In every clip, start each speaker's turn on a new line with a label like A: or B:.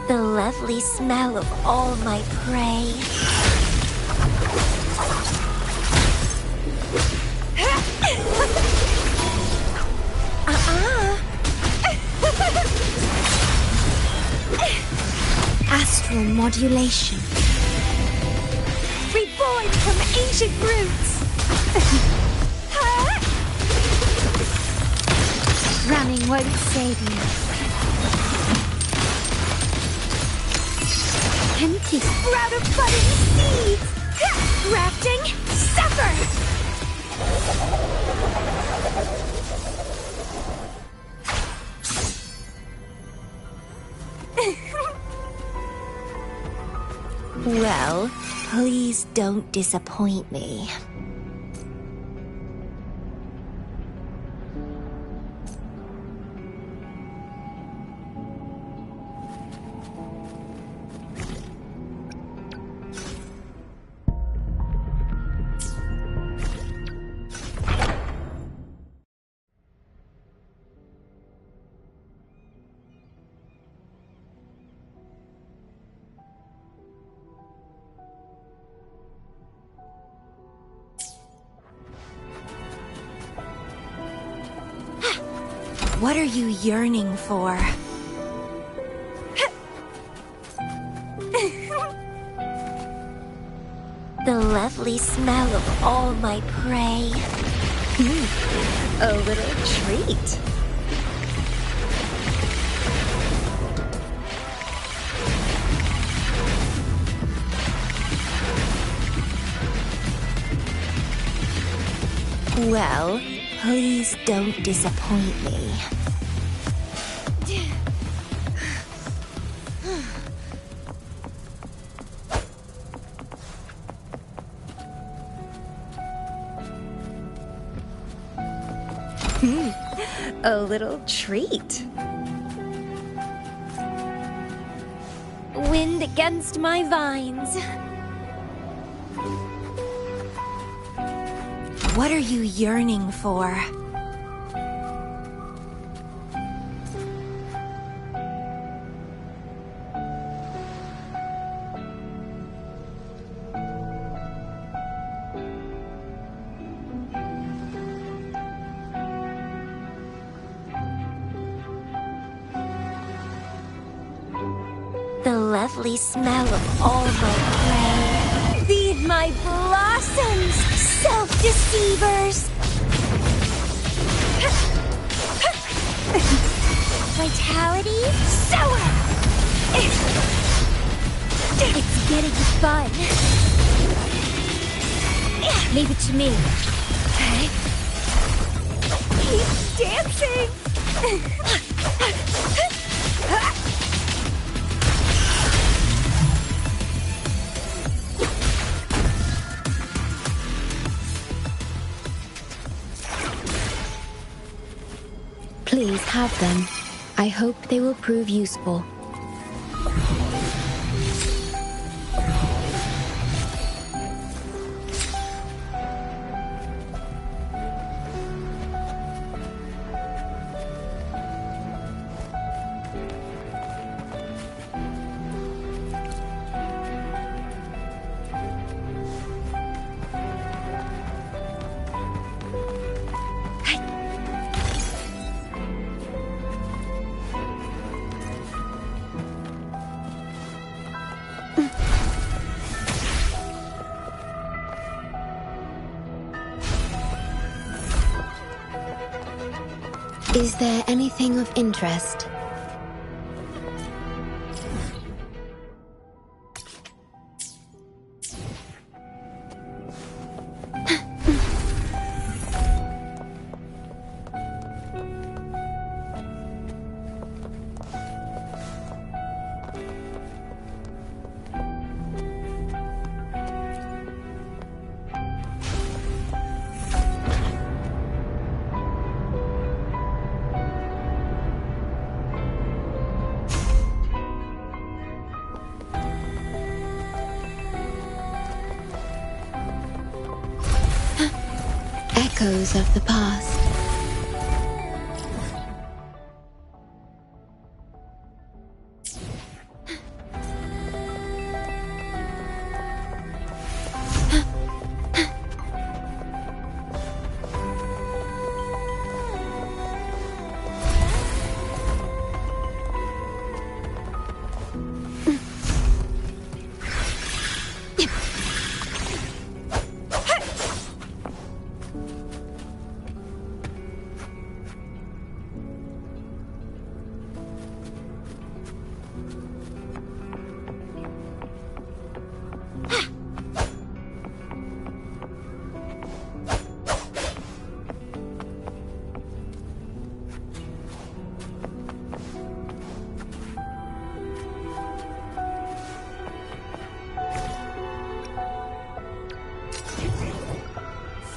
A: The lovely smell of all my prey. Astral modulation. Reborn from ancient roots. Running won't save you. Empty sprout of budding seeds! Grafting, suffer! Well, please don't disappoint me. What are you yearning for? The lovely smell of all my prey. A little treat. Well, please don't disappoint me. A little treat. Wind against my vines. What are you yearning for? The lovely smell of all my prey. Feed my blossoms, self-deceivers! Vitality, sour! It's getting fun. Leave it to me.
B: Okay. Keep dancing!
C: Please have them. I hope they will prove useful. Is there anything of interest? Echoes of the past.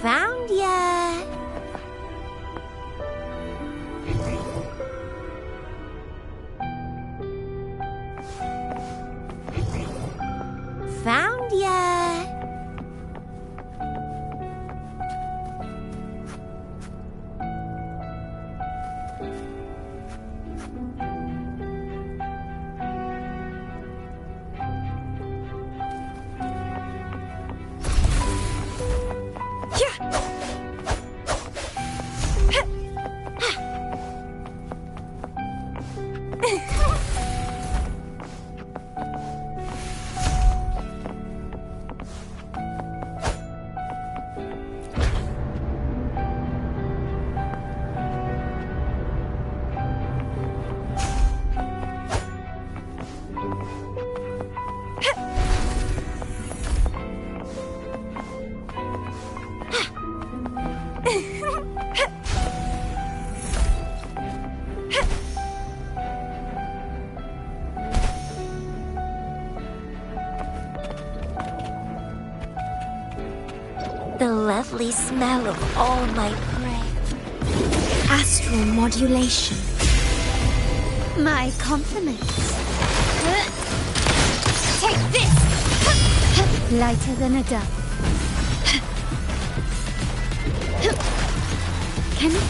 A: Found ya! Found ya! The lovely smell of all my prey.
C: Astral modulation.
B: My compliments. Take this! Lighter than a dove. Can you?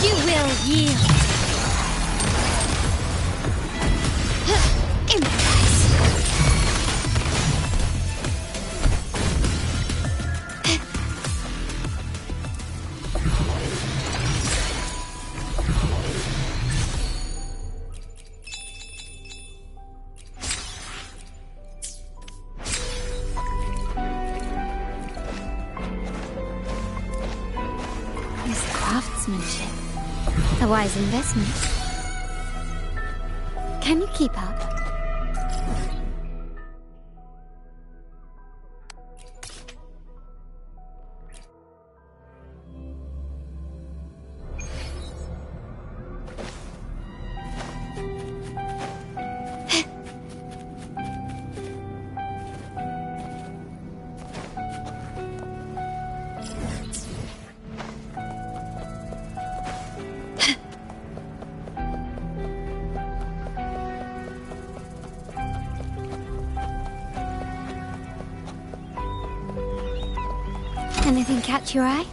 B: You will yield. Improvise. This craftsmanship. A wise investment. Can you keep up? Anything catch your eye?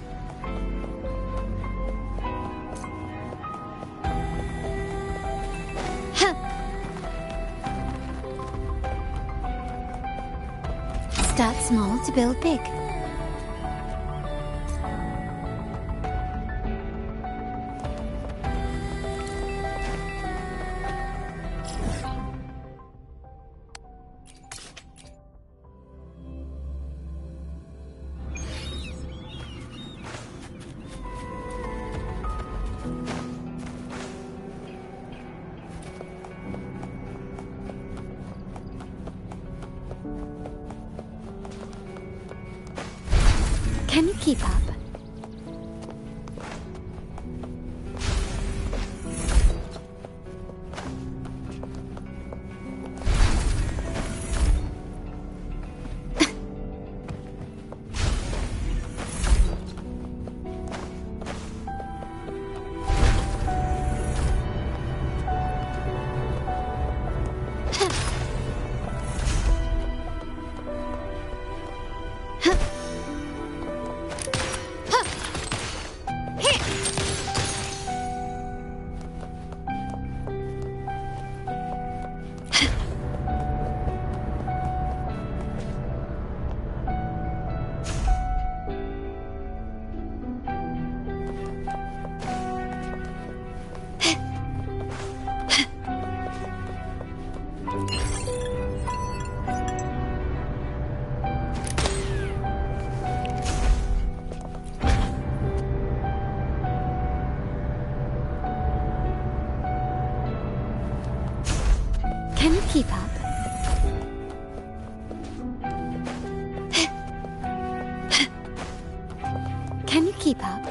B: Start small to build big. Can you keep up? Can you keep up? Can you keep up?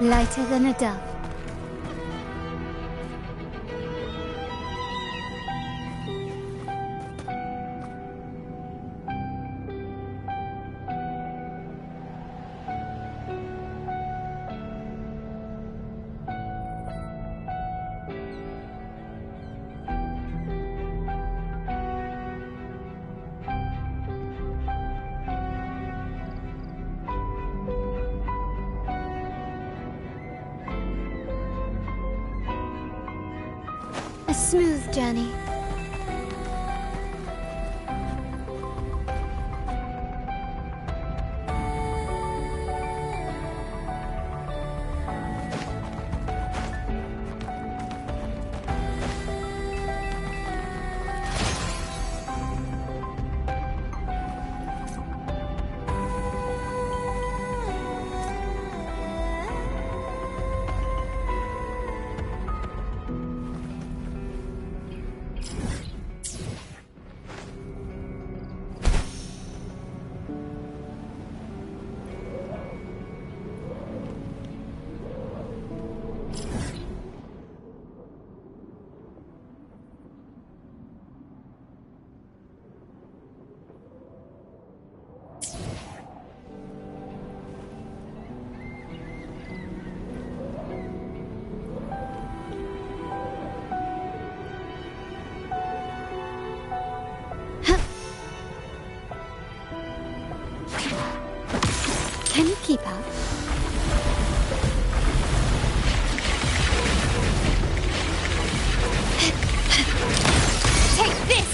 B: Lighter than a dove. A smooth journey. Can you keep up? Take this!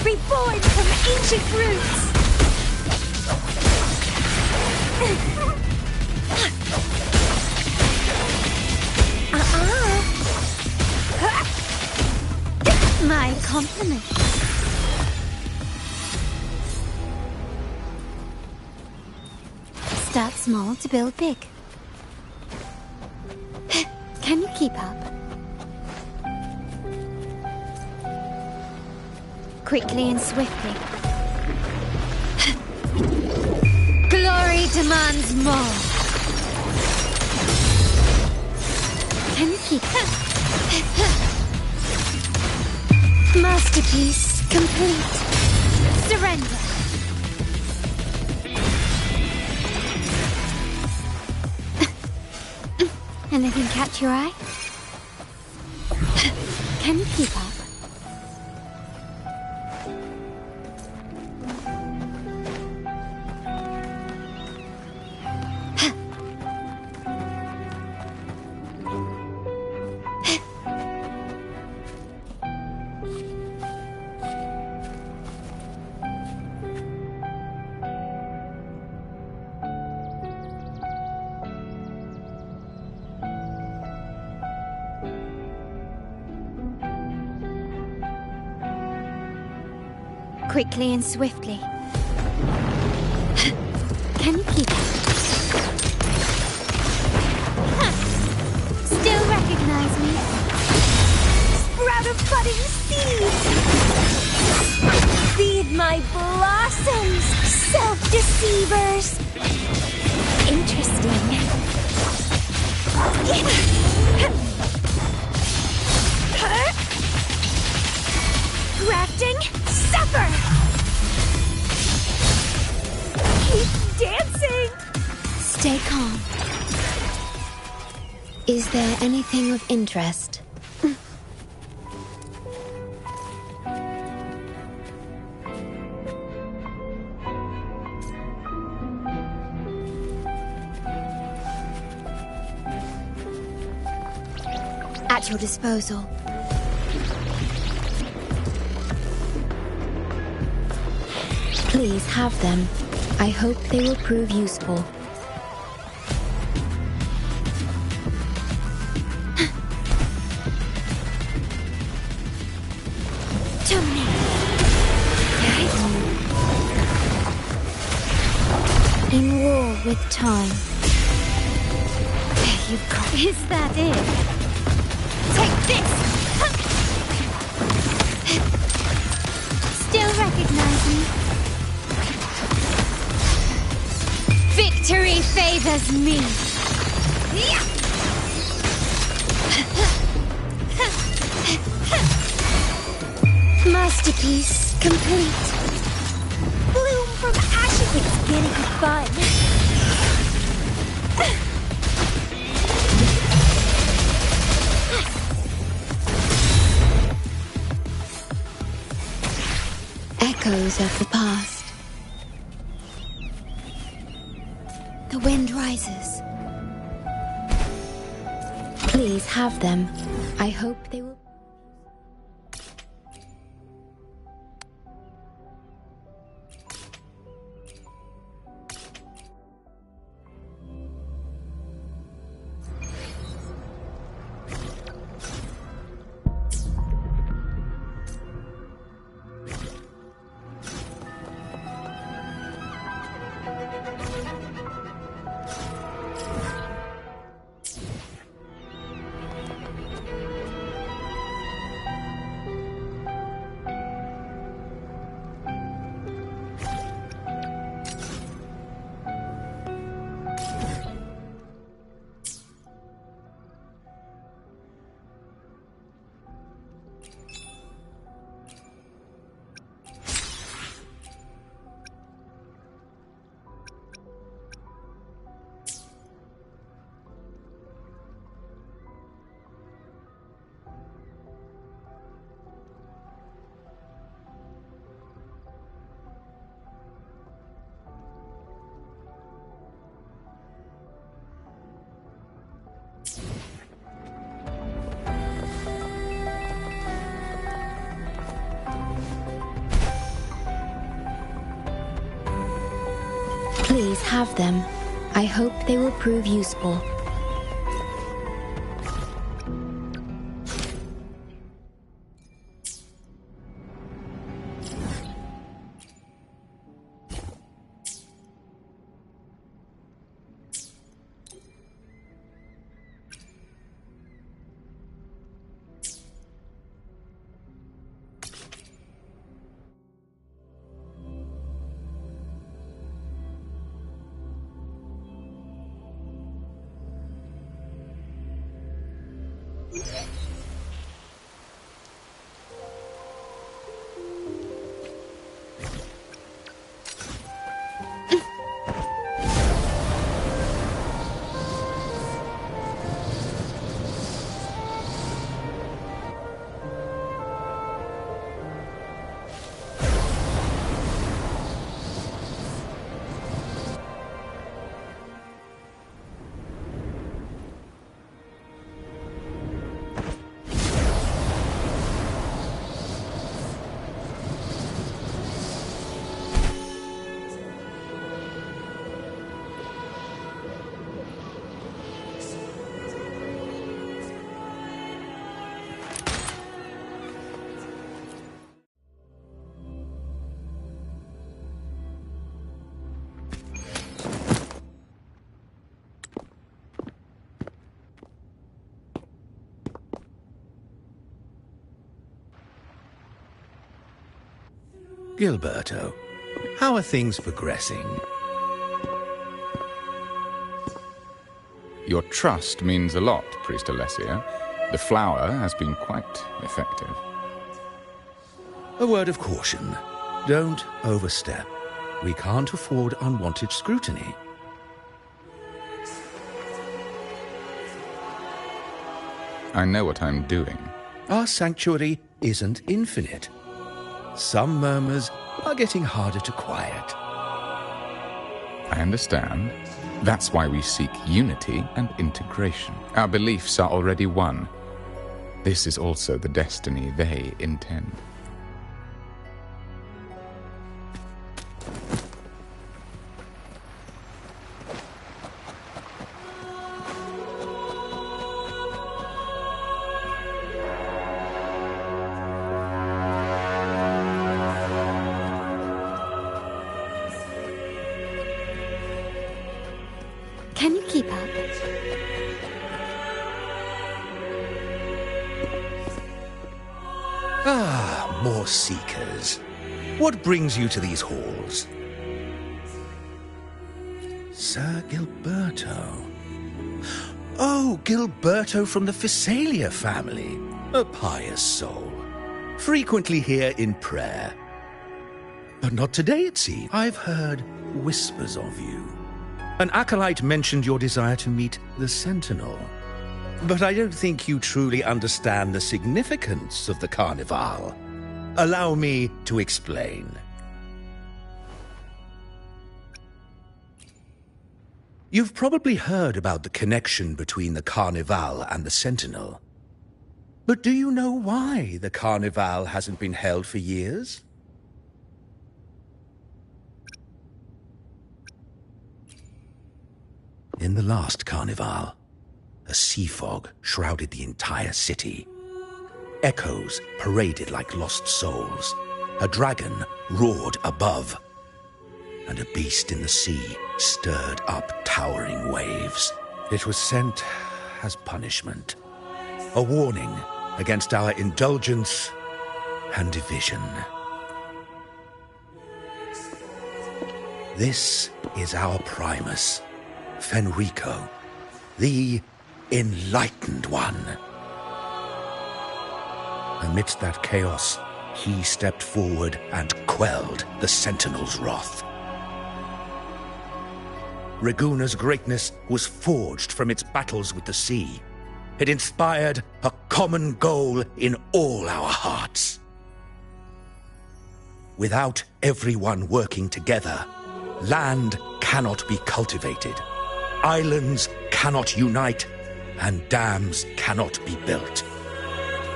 B: Reborn from ancient roots! My compliment. Start small to build big. Can you keep up? Quickly and swiftly. Glory demands more. Can you keep up? Masterpiece complete. Surrender. Anything catch your eye? Can you keep up? Quickly and swiftly. Can you keep up? Still recognize me? Sprout of budding seeds! Feed my blossoms, self-deceivers! Interesting. Grafting, suffer! Keep dancing!
C: Stay calm. Is there anything of interest?
B: At your disposal.
C: Please have them. I hope they will prove useful.
B: In war with time. There you go. Is that it? Take this! Still recognize me? Victory favors me! Masterpiece complete. Bloom from ashes. It's getting fun.
C: Echoes of the past.
B: The wind rises.
C: Please have them. I hope they will. Please have them. I hope they will prove useful.
D: Gilberto, how are things progressing?
E: Your trust means a lot, Priest Alessia. The flower has been quite effective.
D: A word of caution. Don't overstep. We can't afford unwanted scrutiny.
E: I know what I'm doing.
D: Our sanctuary isn't infinite. Some murmurs are getting harder to quiet.
E: I understand. That's why we seek unity and integration. Our beliefs are already one. This is also the destiny they intend.
C: Can you keep up?
D: Ah, more seekers. What brings you to these halls? Sir Gilberto. Oh, Gilberto from the Physalia family. A pious soul. Frequently here in prayer. But not today, it seems. I've heard whispers of you. An acolyte mentioned your desire to meet the Sentinel. But I don't think you truly understand the significance of the Carnival. Allow me to explain. You've probably heard about the connection between the Carnival and the Sentinel. But do you know why the Carnival hasn't been held for years? In the last Carnival, a sea fog shrouded the entire city. Echoes paraded like lost souls. A dragon roared above. And a beast in the sea stirred up towering waves. It was sent as punishment. A warning against our indulgence and division. This is our Primus, Fenrico, the Enlightened One. Amidst that chaos, he stepped forward and quelled the Sentinel's wrath. Raguna's greatness was forged from its battles with the sea. It inspired a common goal in all our hearts. Without everyone working together, land cannot be cultivated, islands cannot unite, and dams cannot be built.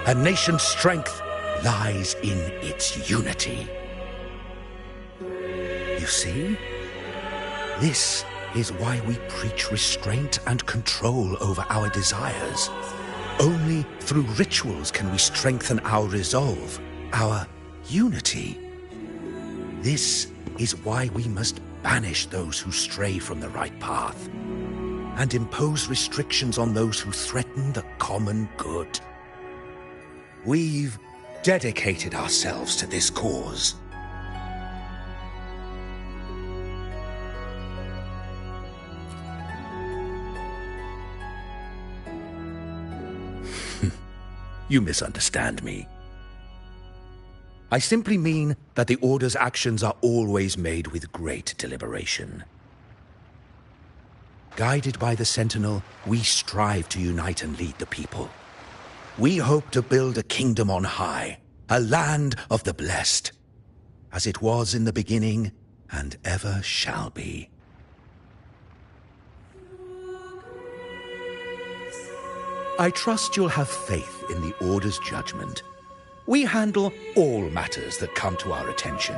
D: A nation's strength lies in its unity. You see? This is why we preach restraint and control over our desires. Only through rituals can we strengthen our resolve, our unity. This is why we must banish those who stray from the right path and impose restrictions on those who threaten the common good. We've dedicated ourselves to this cause. You misunderstand me. I simply mean that the Order's actions are always made with great deliberation. Guided by the Sentinel, we strive to unite and lead the people. We hope to build a kingdom on high, a land of the blessed, as it was in the beginning and ever shall be. I trust you'll have faith in the Order's judgment. We handle all matters that come to our attention.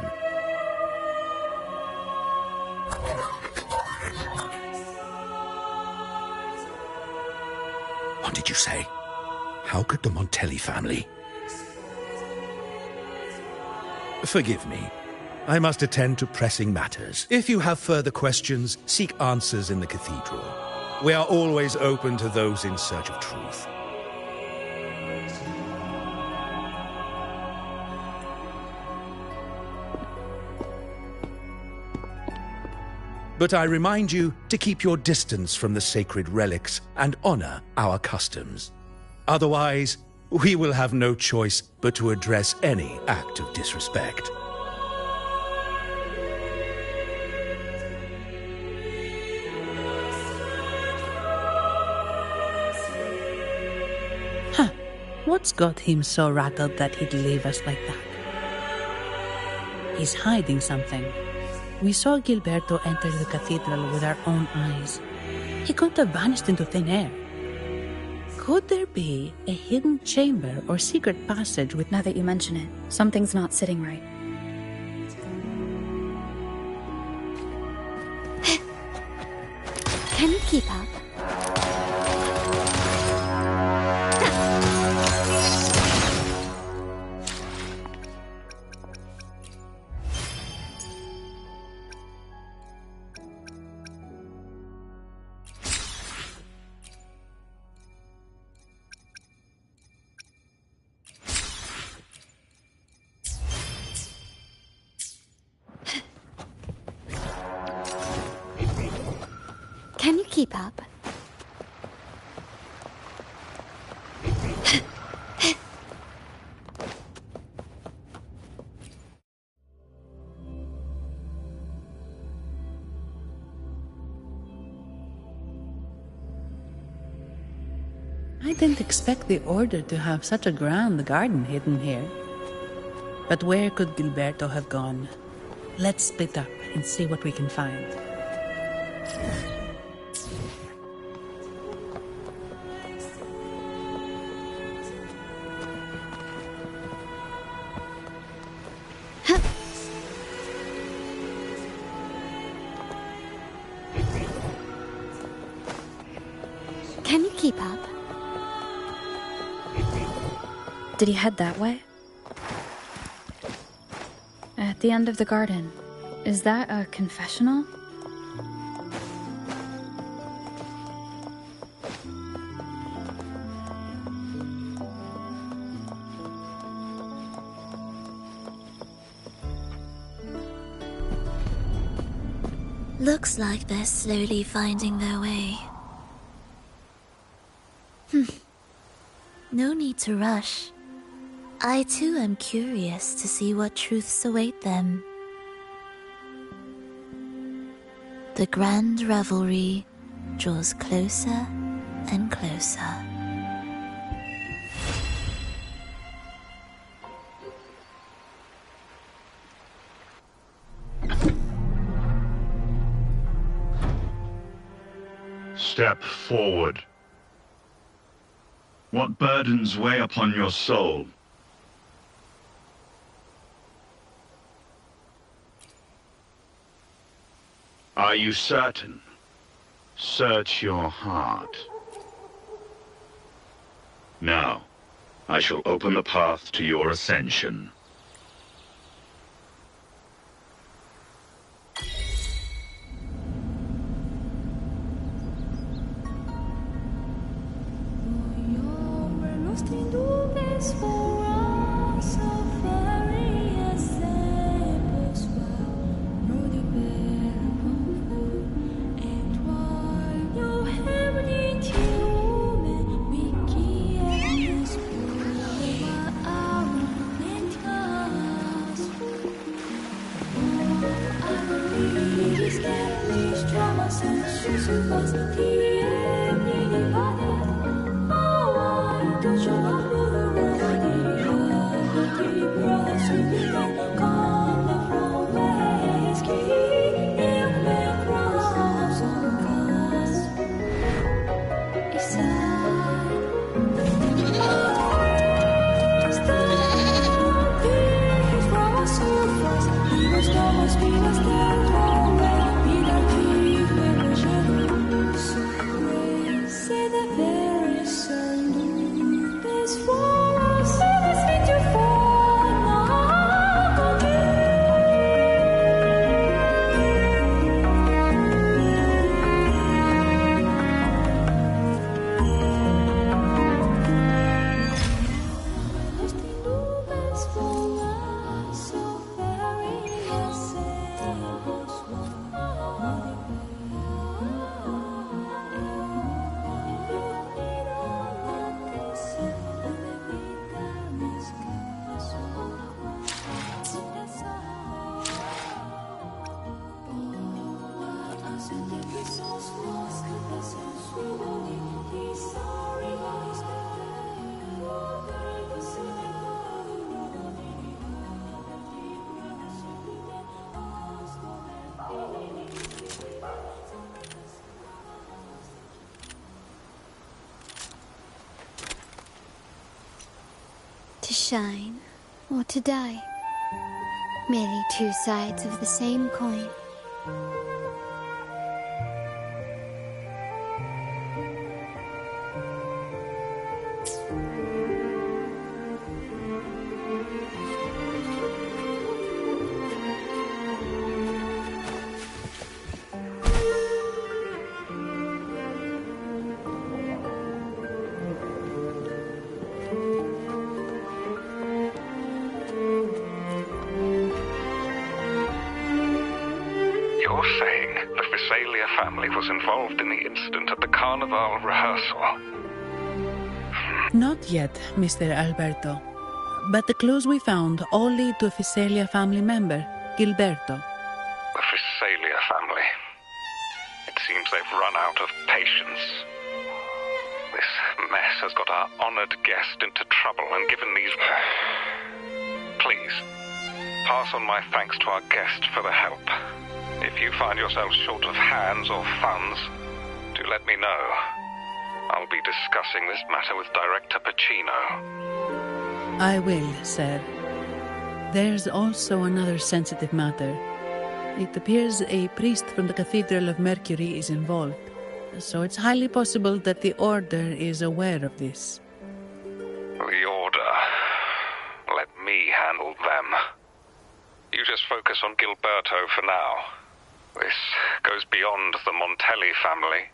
D: What did you say? How could the Montelli family? Forgive me. I must attend to pressing matters. If you have further questions, seek answers in the cathedral. We are always open to those in search of truth. But I remind you to keep your distance from the sacred relics and honor our customs. Otherwise, we will have no choice but to address any act of disrespect.
F: What's got him so rattled that he'd leave us like that? He's hiding something. We saw Gilberto enter the cathedral with our own eyes. He couldn't have vanished into thin air. Could there be a hidden chamber or secret passage with...
C: Now that you mention it, something's not sitting right.
B: Can you keep up? Can you keep up?
F: I didn't expect the Order to have such a grand garden hidden here. But where could Gilberto have gone? Let's split up and see what we can find.
B: Can you keep up?
C: Did he head that way? At the end of the garden. Is that a confessional?
A: Looks like they're slowly finding their way. No need to rush. I too am curious to see what truths await them. The grand revelry draws closer and closer.
G: Step forward. What burdens weigh upon your soul? Are you certain? Search your heart. Now, I shall open the path to your ascension.
C: To shine or to die. Merely two sides of the same coin.
H: You're saying the Visalia family was involved in the incident at the Carnival rehearsal?
F: Not yet, Mr. Alberto. But the clues we found all lead to a Visalia family member, Gilberto.
H: The Visalia family. It seems they've run out of patience. This mess has got our honored guest into trouble and given these... Please, pass on my thanks to our guest for the help. If you find yourself short of hands or funds, do let me know. I'll be discussing this matter with Director Pacino.
F: I will, sir. There's also another sensitive matter. It appears a priest from the Cathedral of Mercury is involved, so it's highly possible that the Order is aware of this.
H: The Order. Let me handle them. You just focus on Gilberto for now. This goes beyond the Montelli family.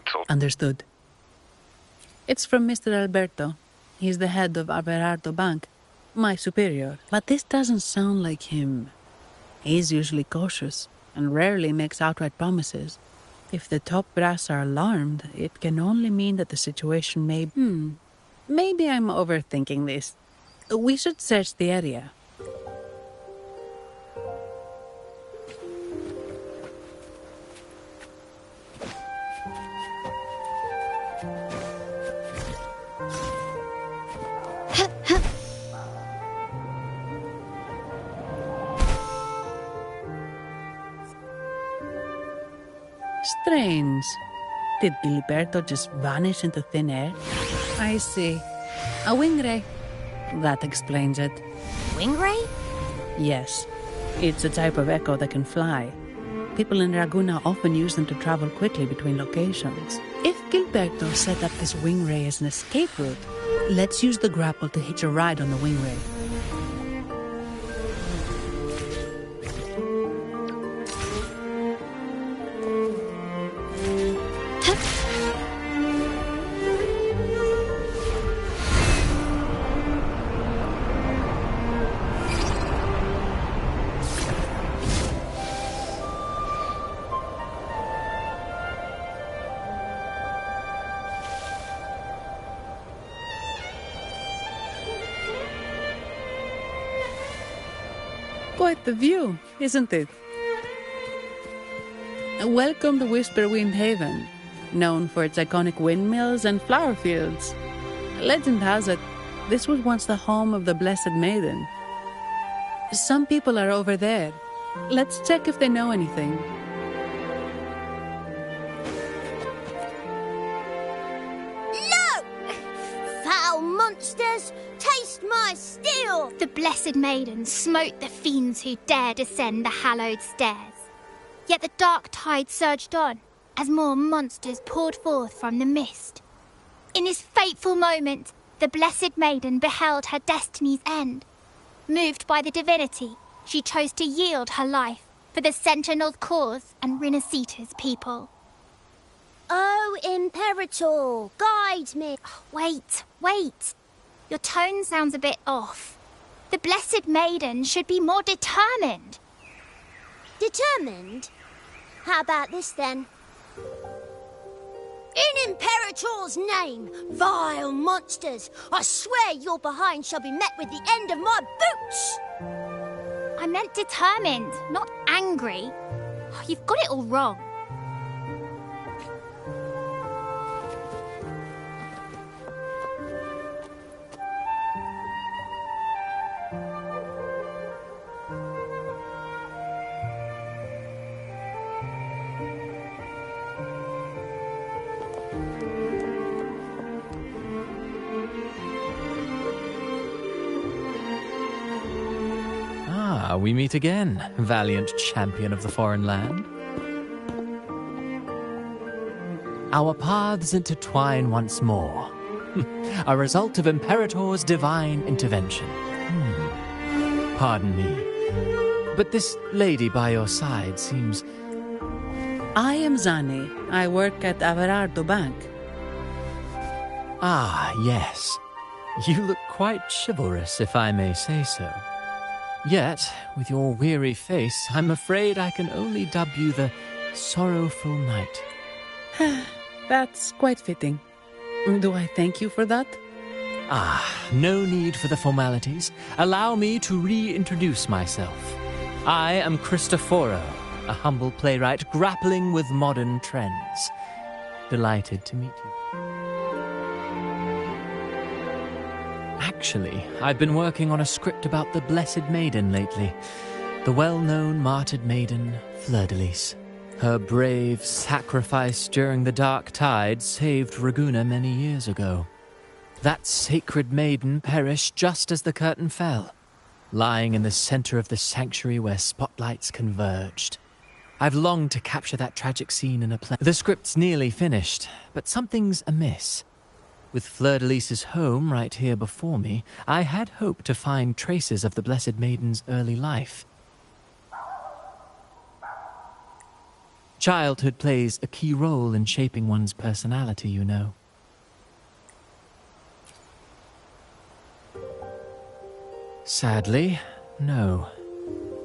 H: It's all...
F: Understood. It's from Mr. Alberto. He's the head of Averardo Bank, my superior. But this doesn't sound like him. He's usually cautious and rarely makes outright promises. If the top brass are alarmed, it can only mean that the situation may... Maybe I'm overthinking this. We should search the area. Strange. Did Gilberto just vanish into thin air? I see. A wing ray. That explains it.
B: Wing ray?
F: Yes. It's a type of echo that can fly. People in Raguna often use them to travel quickly between locations. If Gilberto set up this wing ray as an escape route, let's use the grapple to hitch a ride on the wing ray. Quite the view, isn't it? Welcome to Whisperwind Haven, known for its iconic windmills and flower fields. Legend has it, this was once the home of the Blessed Maiden. Some people are over there. Let's check if they know anything.
B: Look! Foul monsters, taste my steel!
C: The Blessed Maiden smote the fiends who dare descend the hallowed stairs. Yet the dark tide surged on as more monsters poured forth from the mist. In this fateful moment, the Blessed Maiden beheld her destiny's end. Moved by the divinity, she chose to yield her life for the Sentinel's cause and Rinasita's people.
B: Oh, Imperator, guide me.
C: Wait. Your tone sounds a bit off. The Blessed Maiden should be more determined.
B: Determined? How about this then? In Imperator's name, vile monsters, I swear your behind shall be met with the end of my boots!
C: I meant determined, not angry. You've got it all wrong.
I: We meet again, valiant champion of the foreign land. Our paths intertwine once more, a result of Imperator's divine intervention. Pardon me, but this lady by your side seems...
F: I am Zani. I work at Averardo Bank.
I: Ah, yes. You look quite chivalrous, if I may say so. Yet, with your weary face, I'm afraid I can only dub you the Sorrowful Knight.
F: That's quite fitting. Do I thank you for that?
I: No need for the formalities. Allow me to reintroduce myself. I am Cristoforo, a humble playwright grappling with modern trends. Delighted to meet you. Actually, I've been working on a script about the Blessed Maiden lately. The well-known martyred maiden, Fleur-de-Lis. Her brave sacrifice during the dark tide saved Raguna many years ago. That sacred maiden perished just as the curtain fell, lying in the center of the sanctuary where spotlights converged. I've longed to capture that tragic scene in a play. The script's nearly finished, but something's amiss. With Fleur-de-Lis's home right here before me, I had hoped to find traces of the Blessed Maiden's early life. Childhood plays a key role in shaping one's personality, you know. Sadly, no.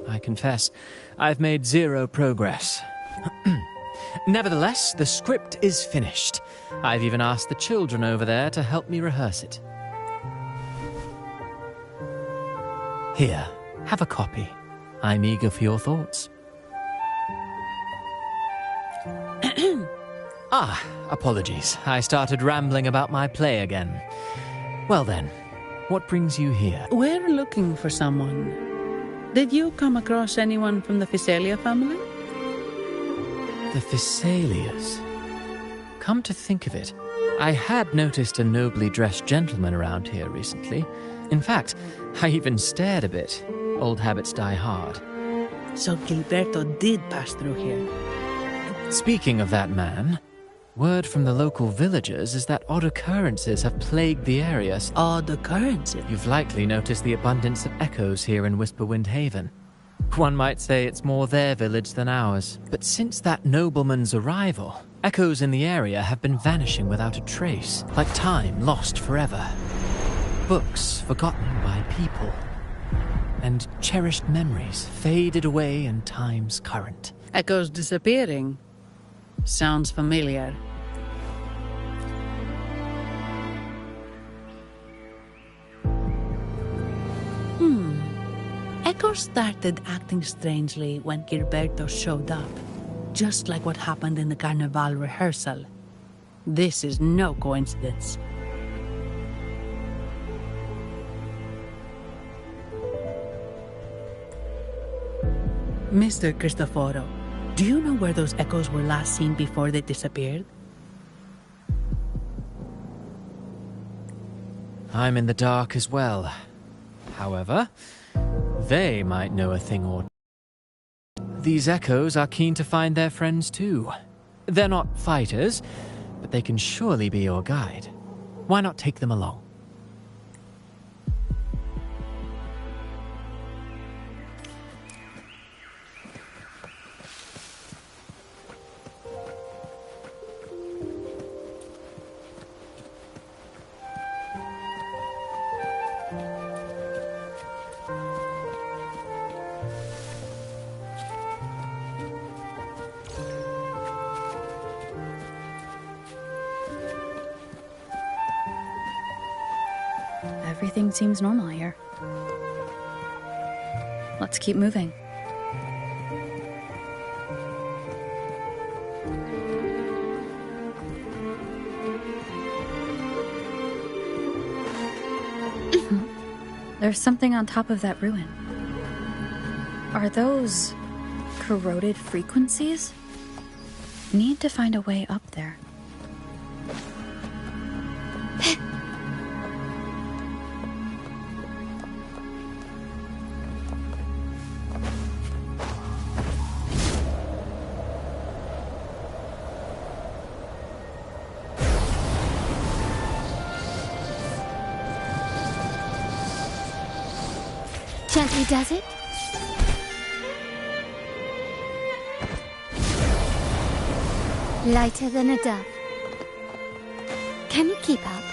I: I confess, I've made zero progress. Nevertheless, the script is finished. I've even asked the children over there to help me rehearse it. Here, have a copy. I'm eager for your thoughts. Apologies. I started rambling about my play again. Well then, what brings you here?
F: We're looking for someone. Did you come across anyone from the Physalia family?
I: The Physalias. Come to think of it, I had noticed a nobly dressed gentleman around here recently. In fact, I even stared a bit. Old habits die hard.
F: So Gilberto did pass through here.
I: Speaking of that man, word from the local villagers is that odd occurrences have plagued the area.
F: Odd occurrences?
I: You've likely noticed the abundance of echoes here in Whisperwind Haven. One might say it's more their village than ours. But since that nobleman's arrival, echoes in the area have been vanishing without a trace, like time lost forever. Books forgotten by people, and cherished memories faded away in time's current.
F: Echoes disappearing. Sounds familiar. Echoes started acting strangely when Gilberto showed up. just like what happened in the Carnival rehearsal. This is no coincidence. Mr. Cristoforo, do you know where those echoes were last seen before they disappeared?
I: I'm in the dark as well. However, they might know a thing or two. These echoes are keen to find their friends too. They're not fighters, but they can surely be your guide. Why not take them along?
J: Everything seems normal here. Let's keep moving. There's something on top of that ruin. Are those corroded frequencies? Need to find a way up there.
C: Gently does it? Lighter than a dove. Can you keep up?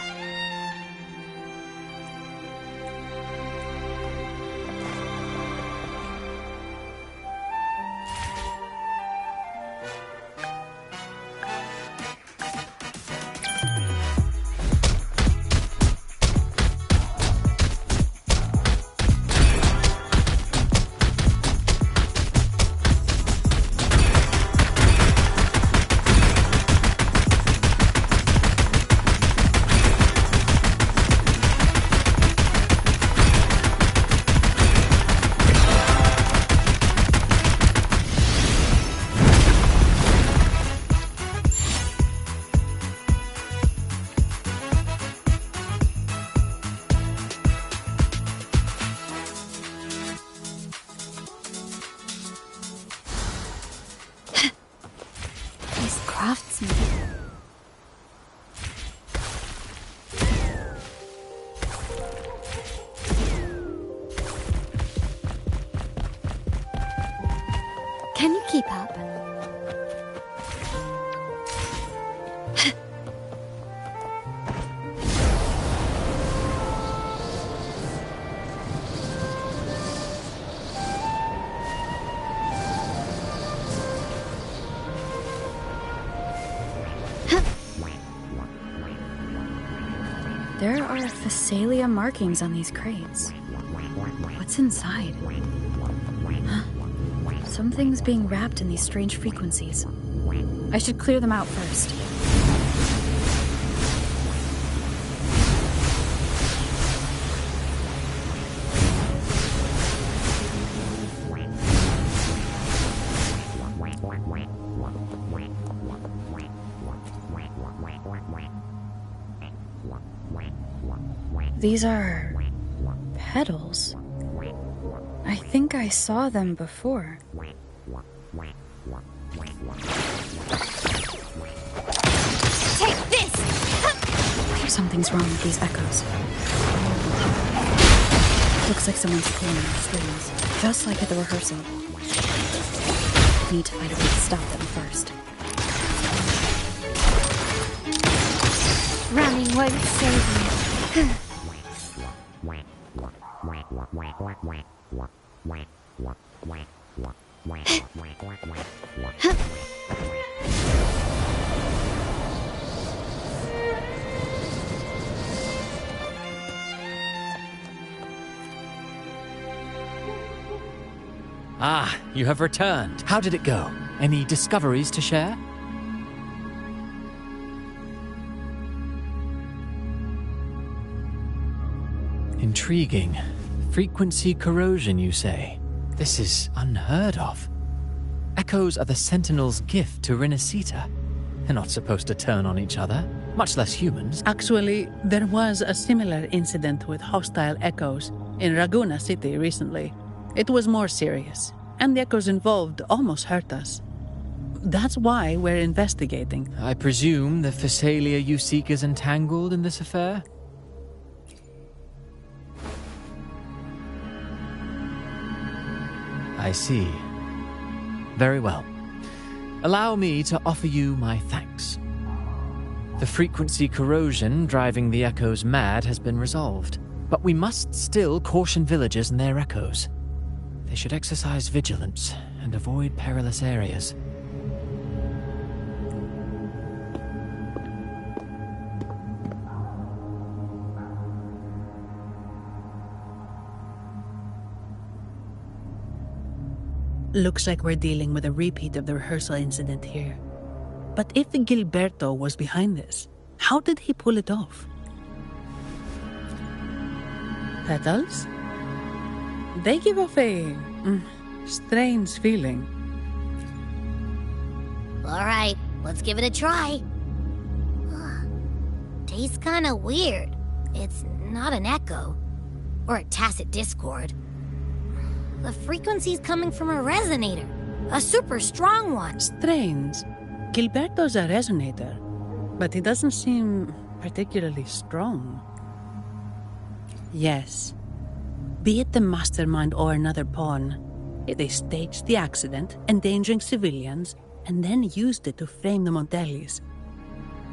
C: Can you keep up?
J: There are Phasalia markings on these crates. What's inside? Huh? Something's being wrapped in these strange frequencies. I should clear them out first. These are petals. I think I saw them before.
C: Take this!
J: Something's wrong with these echoes. Looks like someone's pulling on strings, just like at the rehearsal. Need to find a way to stop them first.
C: Running won't save you.
I: Ah, you have returned. How did it go? Any discoveries to share? Intriguing. Frequency corrosion, you say? This is unheard of. Echoes are the Sentinel's gift to Rinasita. They're not supposed to turn on each other, much less humans.
F: Actually, there was a similar incident with hostile echoes in Raguna City recently. It was more serious, and the echoes involved almost hurt us. That's why we're investigating.
I: I presume the Phasalia you seek is entangled in this affair? I see. Very well. Allow me to offer you my thanks. The frequency corrosion driving the echoes mad has been resolved, but we must still caution villagers and their echoes. They should exercise vigilance and avoid perilous areas.
F: Looks like we're dealing with a repeat of the rehearsal incident here. But if Gilberto was behind this, how did he pull it off? Petals? They give off a strange feeling.
B: All right, let's give it a try. Tastes kind of weird. It's not an echo or a tacit discord. The frequency's coming from a resonator, a super strong one.
F: Strange. Gilberto's a resonator, but he doesn't seem particularly strong. Yes. Be it the mastermind or another pawn, they staged the accident, endangering civilians, and then used it to frame the Montellis.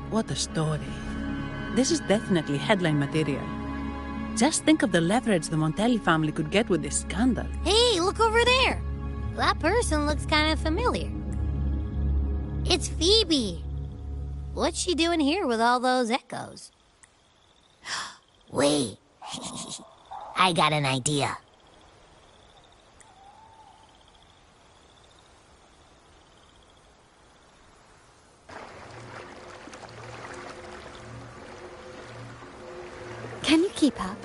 F: What a story. This is definitely headline material. Just think of the leverage the Montelli family could get with this scandal.
B: Hey, look over there. That person looks kind of familiar. It's Phoebe. What's she doing here with all those echoes? Wait. I got an idea.
J: Can you keep up?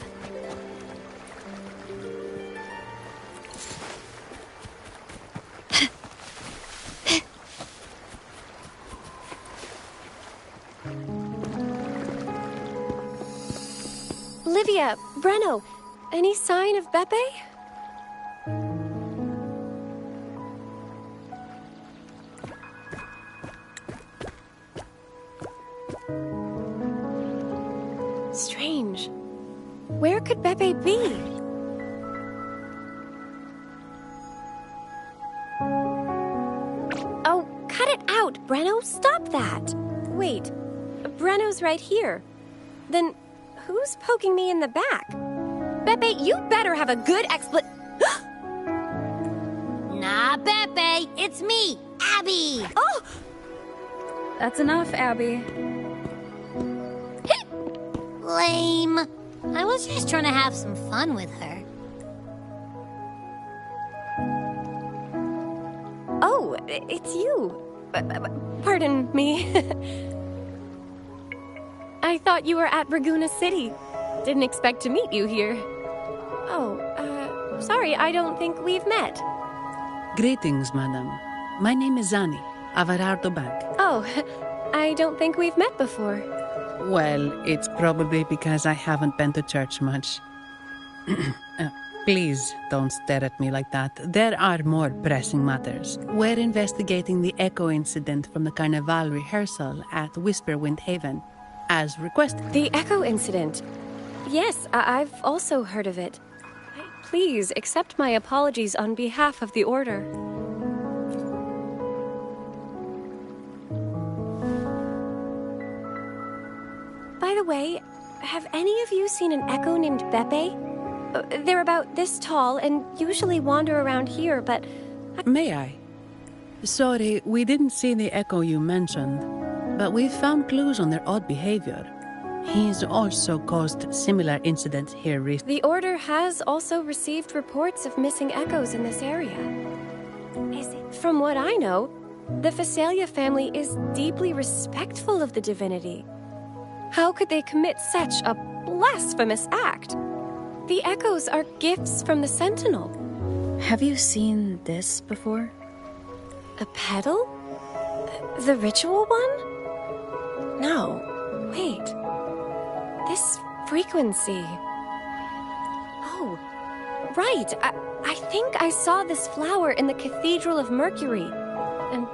K: Livia, Breno, any sign of Beppe? Strange. Where could Beppe be? Oh, cut it out, Breno. Stop that. Wait, Breno's right here. Then who's poking me in the back? Beppe, you better have a good
B: Nah, Beppe, it's me, Abby.
K: Oh! That's enough, Abby.
B: Lame. I was just trying to have some fun with her.
K: Oh, it's you. Pardon me. I thought you were at Raguna City. Didn't expect to meet you here. Oh, sorry, I don't think we've met.
F: Greetings, madam. My name is Zani, Averardo Bank.
K: Oh, I don't think we've met before.
F: Well, it's probably because I haven't been to church much. Please don't stare at me like that. There are more pressing matters. We're investigating the echo incident from the Carnival rehearsal at Whisperwind Haven, as requested.
K: The echo incident. Yes, I've also heard of it. Please accept my apologies on behalf of the Order. By the way, have any of you seen an echo named Beppe? They're about this tall and usually wander around here, but...
F: May I? Sorry, we didn't see the echo you mentioned, but we've found clues on their odd behavior. He's also caused similar incidents here recently.
K: The Order has also received reports of missing echoes in this area. From what I know, The Phasalia family is deeply respectful of the divinity. How could they commit such a blasphemous act? The echoes are gifts from the Sentinel.
J: Have you seen this before?
K: A pedal? The ritual one? No. Wait. This frequency. Oh, right. I think I saw this flower in the Cathedral of Mercury, and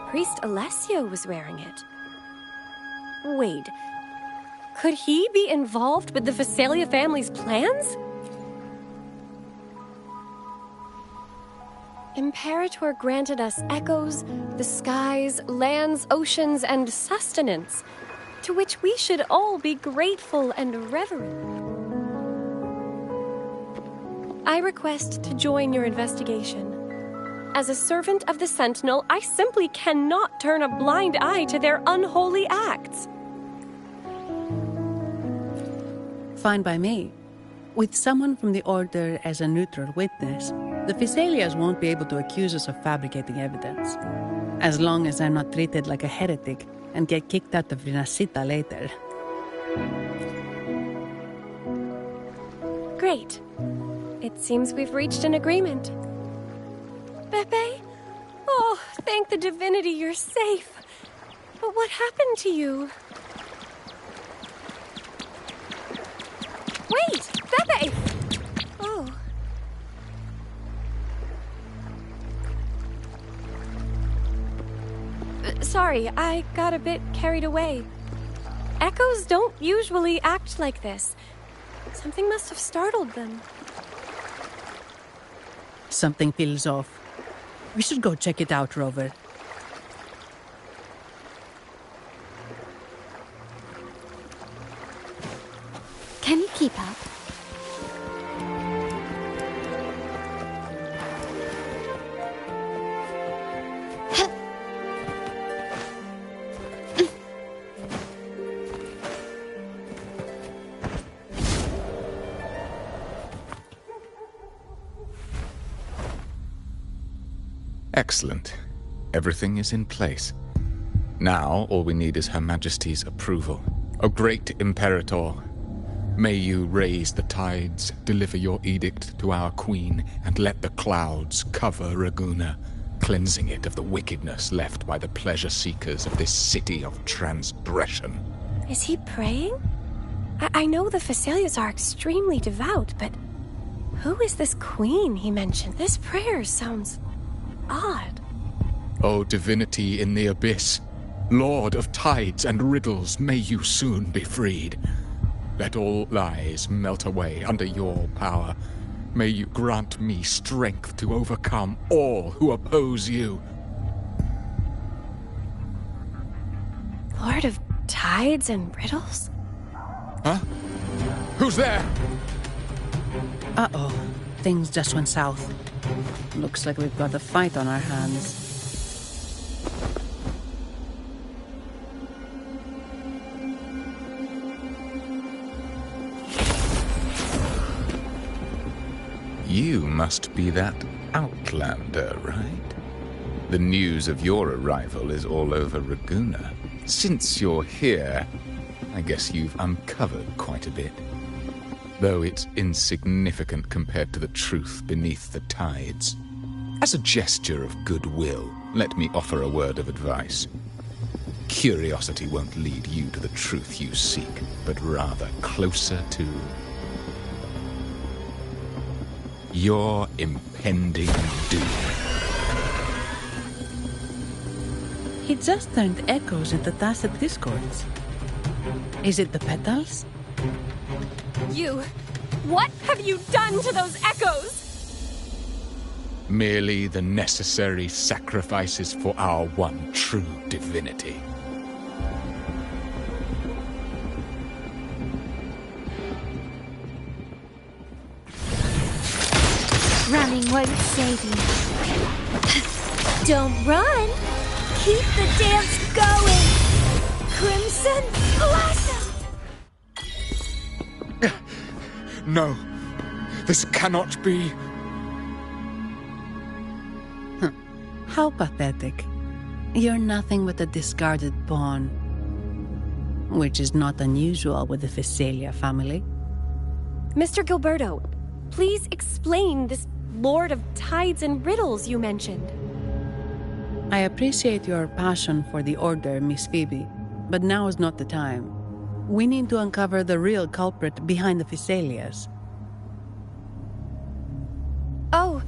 K: Priest Alessio was wearing it. Wait. Could he be involved with the Phasalia family's plans? Imperator granted us echoes, the skies, lands, oceans, and sustenance, to which we should all be grateful and reverent. I request to join your investigation. As a servant of the Sentinel, I simply cannot turn a blind eye to their unholy acts.
F: Fine by me. With someone from the Order as a neutral witness, the Phasalias won't be able to accuse us of fabricating evidence. As long as I'm not treated like a heretic and get kicked out of Rinascita later.
K: Great. It seems we've reached an agreement. Beppe? Oh, thank the divinity you're safe. But what happened to you? Wait! Beppe! Oh. Sorry, I got a bit carried away. Echoes don't usually act like this. Something must have startled them.
F: Something feels off. We should go check it out, Rover.
C: Can you keep up?
E: Excellent. Everything is in place. Now, all we need is Her Majesty's approval. O great Imperator, may you raise the tides, deliver your edict to our queen, and let the clouds cover Raguna, cleansing it of the wickedness left by the pleasure-seekers of this city of transgression.
K: Is he praying? I know the Phasalias are extremely devout, but who is this queen he mentioned? This prayer sounds odd.
E: O divinity in the abyss, Lord of tides and riddles, may you soon be freed. Let all lies melt away under your power. May you grant me strength to overcome all who oppose you.
K: Lord of tides and riddles?
E: Huh? Who's there?
F: Uh-oh. Things just went south. Looks like we've got a fight on our hands.
E: You must be that outlander, right? The news of your arrival is all over Raguna. Since you're here, I guess you've uncovered quite a bit. Though it's insignificant compared to the truth beneath the tides. As a gesture of goodwill, let me offer a word of advice. Curiosity won't lead you to the truth you seek, but rather closer to your impending doom.
F: He just turned echoes into tacit discords. Is it the petals?
K: You! What have you done to those echoes?
E: Merely the necessary sacrifices for our one true divinity.
C: Running won't save you.
B: Don't run! Keep the dance going! Crimson Blossom!
E: No, this cannot be.
F: How pathetic. You're nothing but a discarded pawn, which is not unusual with the Phasalia family.
K: Mr. Gilberto, please explain this Lord of Tides and Riddles you mentioned.
F: I appreciate your passion for the Order, Miss Phoebe, but now is not the time. We need to uncover the real culprit behind the Phasalias.
K: Oh,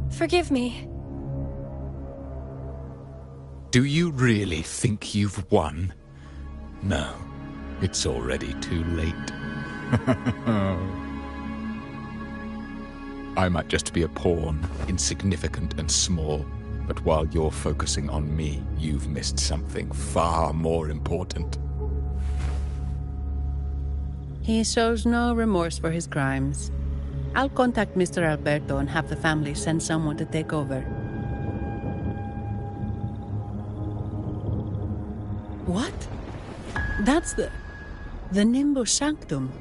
K: forgive me.
E: Do you really think you've won? No, it's already too late. I might just be a pawn, insignificant and small, but while you're focusing on me, you've missed something far more important.
F: He shows no remorse for his crimes. I'll contact Mr. Alberto and have the family send someone to take over. What? That's the Nimbus Sanctum.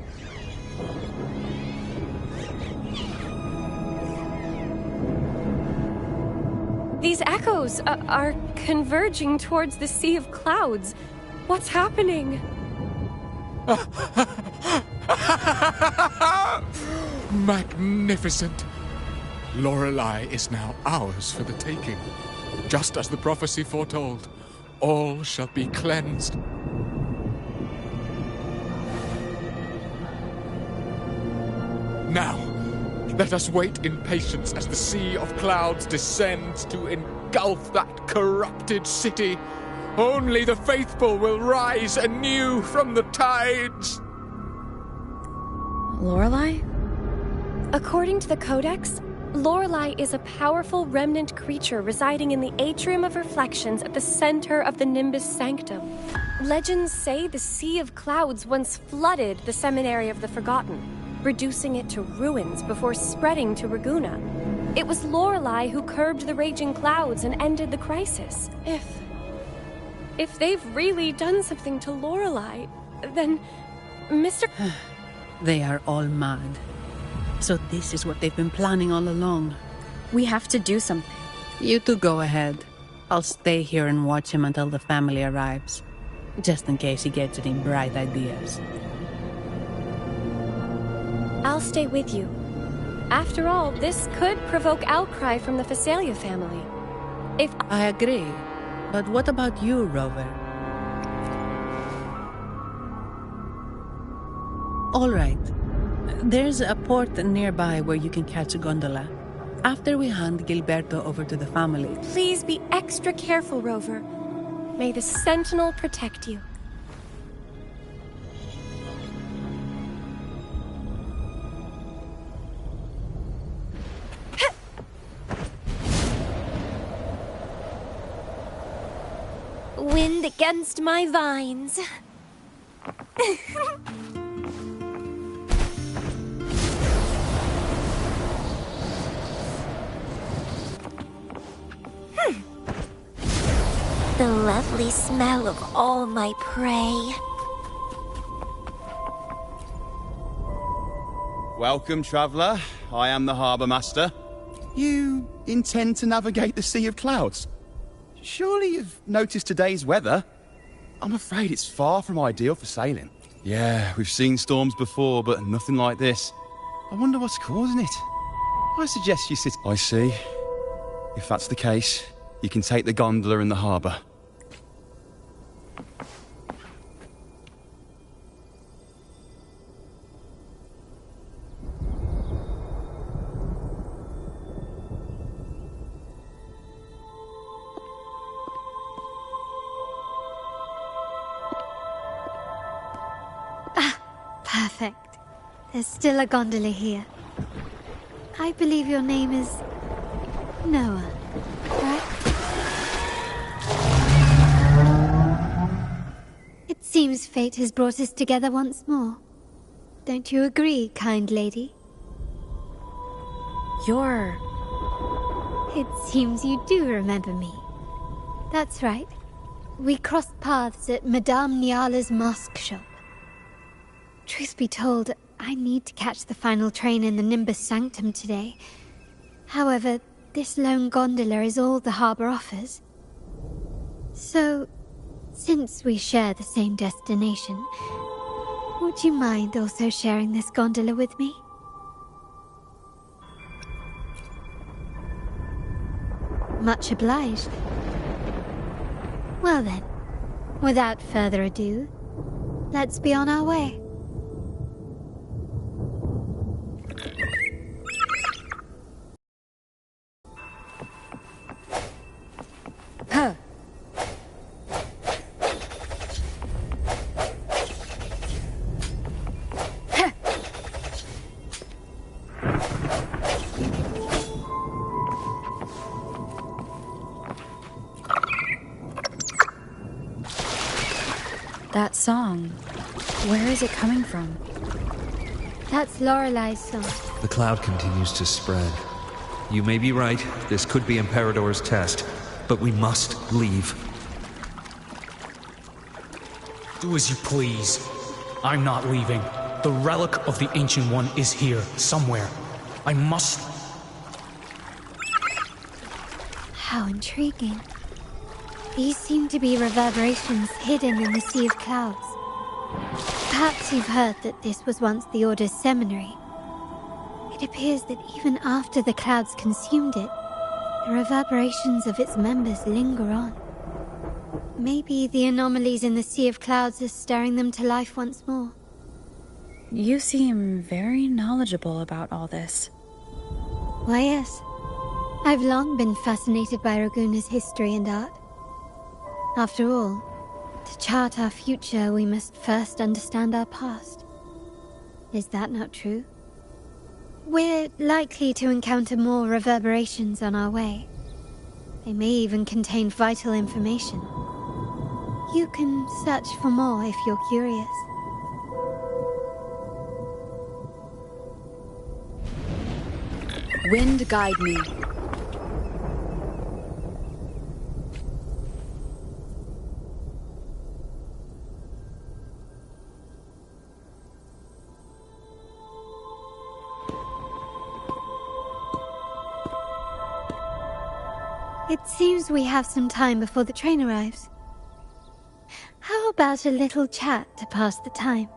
K: These echoes are converging towards the Sea of Clouds. What's happening?
E: Magnificent! Lorelei is now ours for the taking. Just as the prophecy foretold, all shall be cleansed. Now, let us wait in patience as the Sea of Clouds descends to engulf that corrupted city. Only the faithful will rise anew from the tides.
J: Lorelei?
K: According to the Codex, Lorelei is a powerful remnant creature residing in the Atrium of Reflections at the center of the Nimbus Sanctum. Legends say the Sea of Clouds once flooded the Seminary of the Forgotten, reducing it to ruins before spreading to Raguna. It was Lorelei who curbed the raging clouds and ended the crisis. If they've really done something to Lorelei, then Mr.
F: They are all mad. So this is what they've been planning all along.
J: We have to do something.
F: You two go ahead. I'll stay here and watch him until the family arrives, just in case he gets any bright ideas.
K: I'll stay with you. After all, this could provoke outcry from the Phasalia family.
F: I agree. But what about you, Rover? All right. There's a port nearby where you can catch a gondola. After we hand Gilberto over to the family.
K: Please be extra careful, Rover. May the Sentinel protect you. Wind against my vines.
A: The lovely smell of all my prey.
L: Welcome, traveller. I am the Harbour Master. You intend to navigate the Sea of Clouds? Surely you've noticed today's weather? I'm afraid it's far from ideal for sailing. Yeah, we've seen storms before, but nothing like this. I wonder what's causing it. I suggest you sit... I see. If that's the case, you can take the gondola in the harbour.
C: Perfect. There's still a gondola here. I believe your name is Noah, right? It seems fate has brought us together once more. Don't you agree, kind lady?
J: You're...
C: It seems you do remember me. That's right. We crossed paths at Madame Niala's mosque shop. Truth be told, I need to catch the final train in the Nimbus Sanctum today. However, this lone gondola is all the harbour offers.
M: So, since we share the same destination, would you mind also sharing this gondola with me? Much obliged. Well then, without further ado, let's be on our way.
J: Huh. That song, where is it coming from?
M: That's Lorelei's song.
N: The cloud continues to spread. You may be right, this could be Imperador's test, but we must leave.
O: Do as you please. I'm not leaving. The relic of the Ancient One is here, somewhere. I must...
M: How intriguing. These seem to be reverberations hidden in the Sea of Clouds. Perhaps you've heard that this was once the Order's seminary. It appears that even after the clouds consumed it, the reverberations of its members linger on. Maybe the anomalies in the Sea of Clouds are stirring them to life once more.
J: You seem very knowledgeable about all this.
M: Why, yes. I've long been fascinated by Raguna's history and art. After all, to chart our future, we must first understand our past. Is that not true? We're likely to encounter more reverberations on our way. They may even contain vital information. You can search for more if you're curious.
J: Wind guide me.
M: It seems we have some time before the train arrives. How about a little chat to pass the time?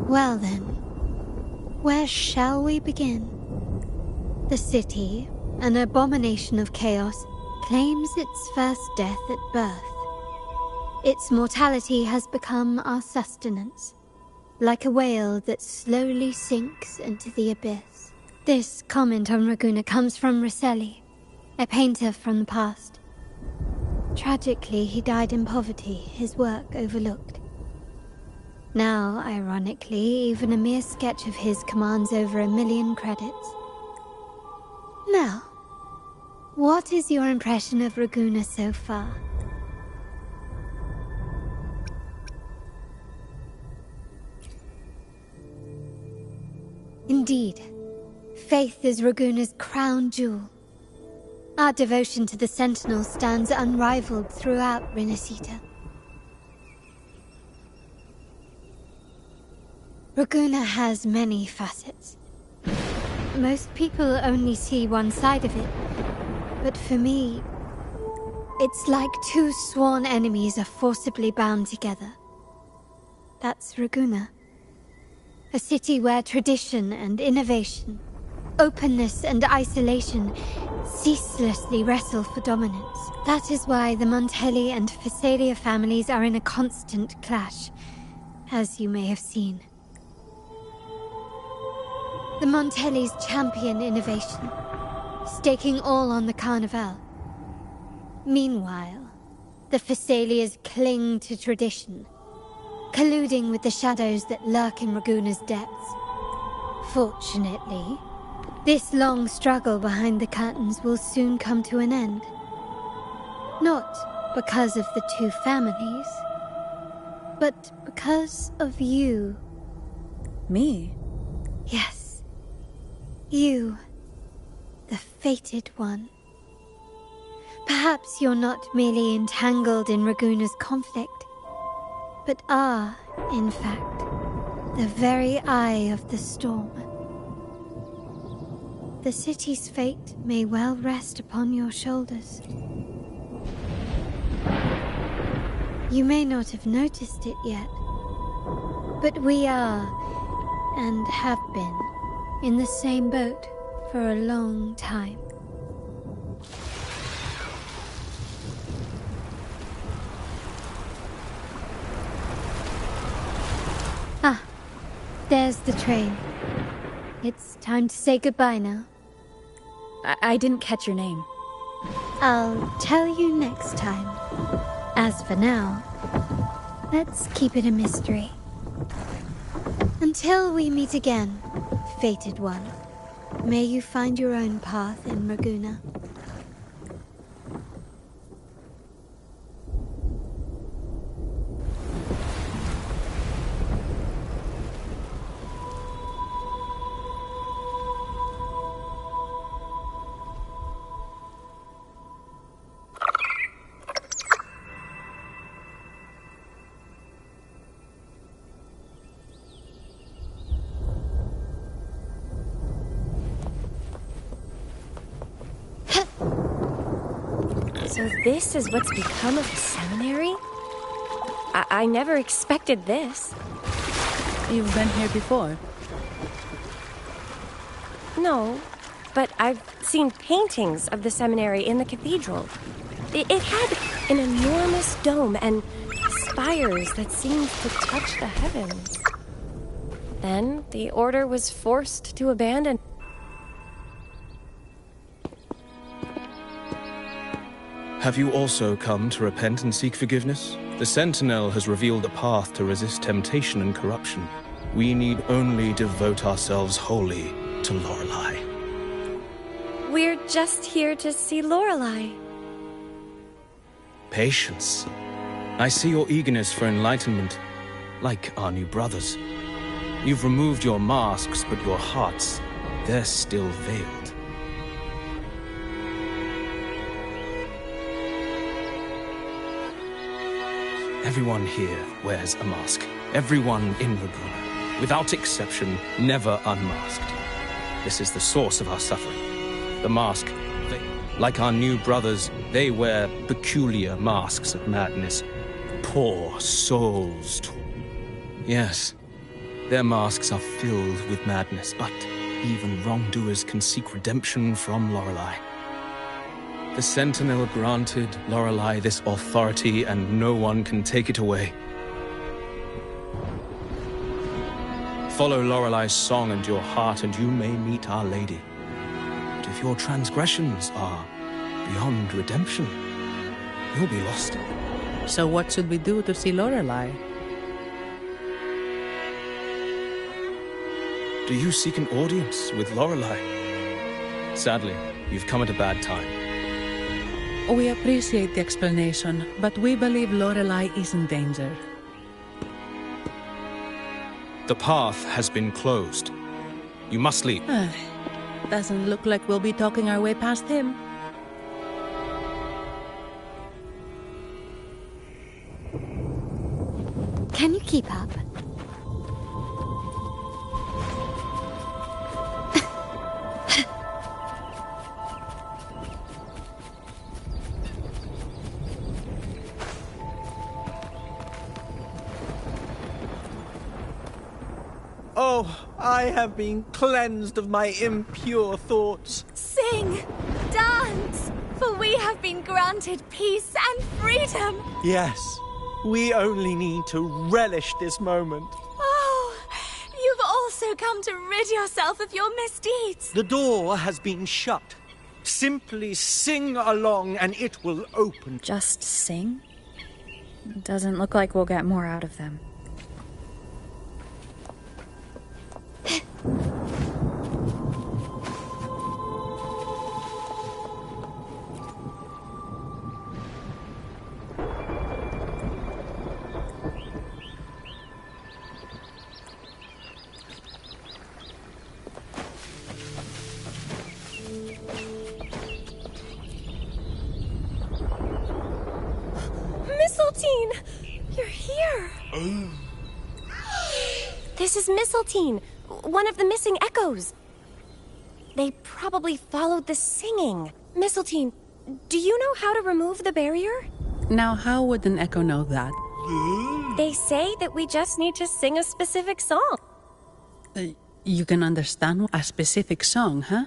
M: Well then, where shall we begin? The city, an abomination of chaos, claims its first death at birth. Its mortality has become our sustenance, like a whale that slowly sinks into the abyss. This comment on Raguna comes from Rosselli, a painter from the past. Tragically, he died in poverty, his work overlooked. Now, ironically, even a mere sketch of his commands over 1 million credits. Now, what is your impression of Raguna so far? Indeed, faith is Raguna's crown jewel. Our devotion to the Sentinel stands unrivaled throughout Rinascita. Raguna has many facets. Most people only see one side of it, but for me, it's like two sworn enemies are forcibly bound together. That's Raguna. A city where tradition and innovation, openness and isolation ceaselessly wrestle for dominance. That is why the Montelli and Phasalia families are in a constant clash, as you may have seen. The Montellis champion innovation, staking all on the Carnival. Meanwhile, the Phasalias cling to tradition, colluding with the shadows that lurk in Raguna's depths. Fortunately, this long struggle behind the curtains will soon come to an end. Not because of the two families, but because of you.
J: Me?
M: Yes. You, the fated one. Perhaps you're not merely entangled in Raguna's conflict, but are, in fact, the very eye of the storm. The city's fate may well rest upon your shoulders. You may not have noticed it yet, but we are, and have been, in the same boat for a long time. Ah, there's the train. It's time to say goodbye now.
J: I didn't catch your name.
M: I'll tell you next time. As for now, let's keep it a mystery. Until we meet again, fated one, may you find your own path in Morguna.
K: So this is what's become of the seminary? I never expected this.
F: You've been here before?
K: No, but I've seen paintings of the seminary in the cathedral. It had an enormous dome and spires that seemed to touch the heavens. Then the order was forced to abandon.
P: Have you also come to repent and seek forgiveness? The Sentinel has revealed a path to resist temptation and corruption. We need only devote ourselves wholly to Lorelei.
K: We're just here to see Lorelei.
P: Patience. I see your eagerness for enlightenment, like our new brothers. You've removed your masks, but your hearts, they're still veiled. Everyone here wears a mask. Everyone in Morguna, without exception, never unmasked. This is the source of our suffering. The mask, like our new brothers, they wear peculiar masks of madness. Poor souls. Yes, their masks are filled with madness, but even wrongdoers can seek redemption from Lorelei. The Sentinel granted Lorelei this authority, and no one can take it away. Follow Lorelei's song and your heart, and you may meet Our Lady. But if your transgressions are beyond redemption, you'll be lost.
F: So what should we do to see Lorelei?
P: Do you seek an audience with Lorelei? Sadly, you've come at a bad time.
F: We appreciate the explanation, but we believe Lorelei is in danger.
P: The path has been closed. You must leave.
F: Doesn't look like we'll be talking our way past him.
M: Can you keep up?
Q: Oh, I have been cleansed of my impure thoughts.
R: Sing! Dance! For we have been granted peace and freedom!
Q: Yes, we only need to relish this moment.
R: Oh, you've also come to rid yourself of your misdeeds.
Q: The door has been shut. Simply sing along and it will open.
J: Just sing? Doesn't look like we'll get more out of them.
K: Mistletoe! You're here! This is Mistletoe, one of the missing echoes. They probably followed the singing. Mistletoe, do you know how to remove the barrier?
F: Now, how would an echo know that?
K: They say that we just need to sing a specific song.
F: You can understand a specific song, huh?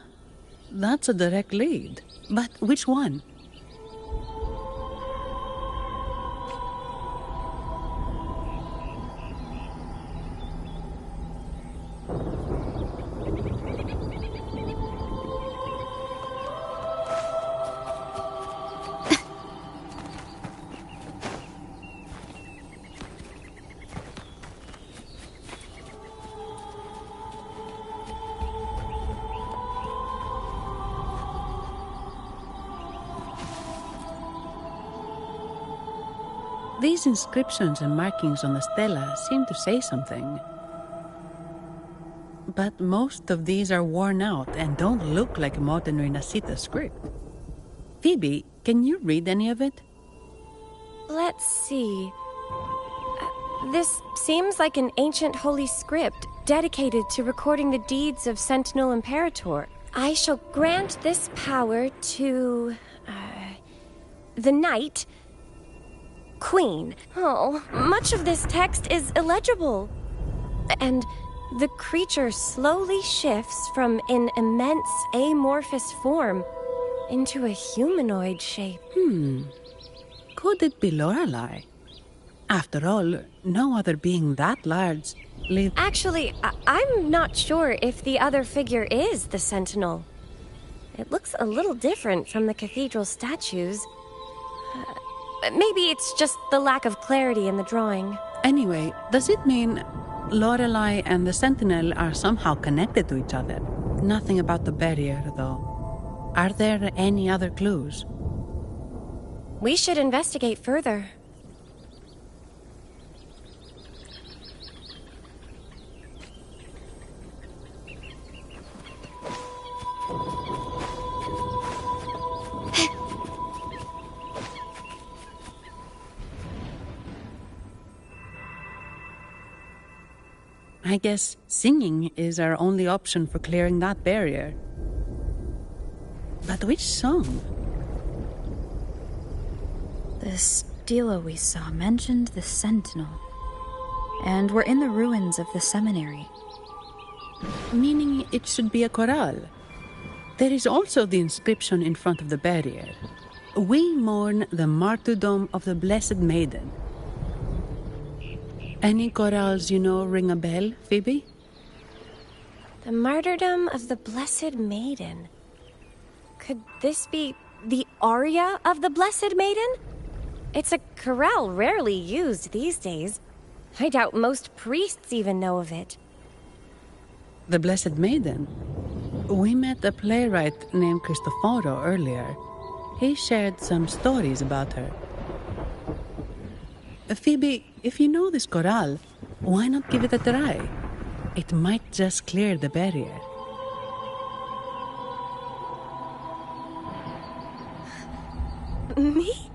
F: That's a direct lead. But which one? These inscriptions and markings on the stela seem to say something. But most of these are worn out and don't look like modern Renacita script. Phoebe, can you read any of it?
K: Let's see. This seems like an ancient holy script dedicated to recording the deeds of Sentinel Imperator. I shall grant this power to... the Knight... Queen. Oh, much of this text is illegible. And the creature slowly shifts from an immense amorphous form into a humanoid shape.
F: Could it be Lorelei? After all, no other being that large lived...
K: Actually, I'm not sure if the other figure is the Sentinel. It looks a little different from the cathedral statues. Maybe it's just the lack of clarity in the drawing.
F: Anyway, does it mean Lorelei and the Sentinel are somehow connected to each other? Nothing about the barrier, though. Are there any other clues?
K: We should investigate further.
F: I guess singing is our only option for clearing that barrier. But which song?
J: The stela we saw mentioned the Sentinel. And we're in the ruins of the seminary.
F: Meaning it should be a chorale. There is also the inscription in front of the barrier. We mourn the martyrdom of the Blessed Maiden. Any chorales you know ring a bell, Phoebe?
K: The martyrdom of the Blessed Maiden. Could this be the aria of the Blessed Maiden? It's a chorale rarely used these days. I doubt most priests even know of it.
F: The Blessed Maiden? We met a playwright named Cristoforo earlier. He shared some stories about her. Phoebe, if you know this chorale, why not give it a try? It might just clear the barrier.
K: Me?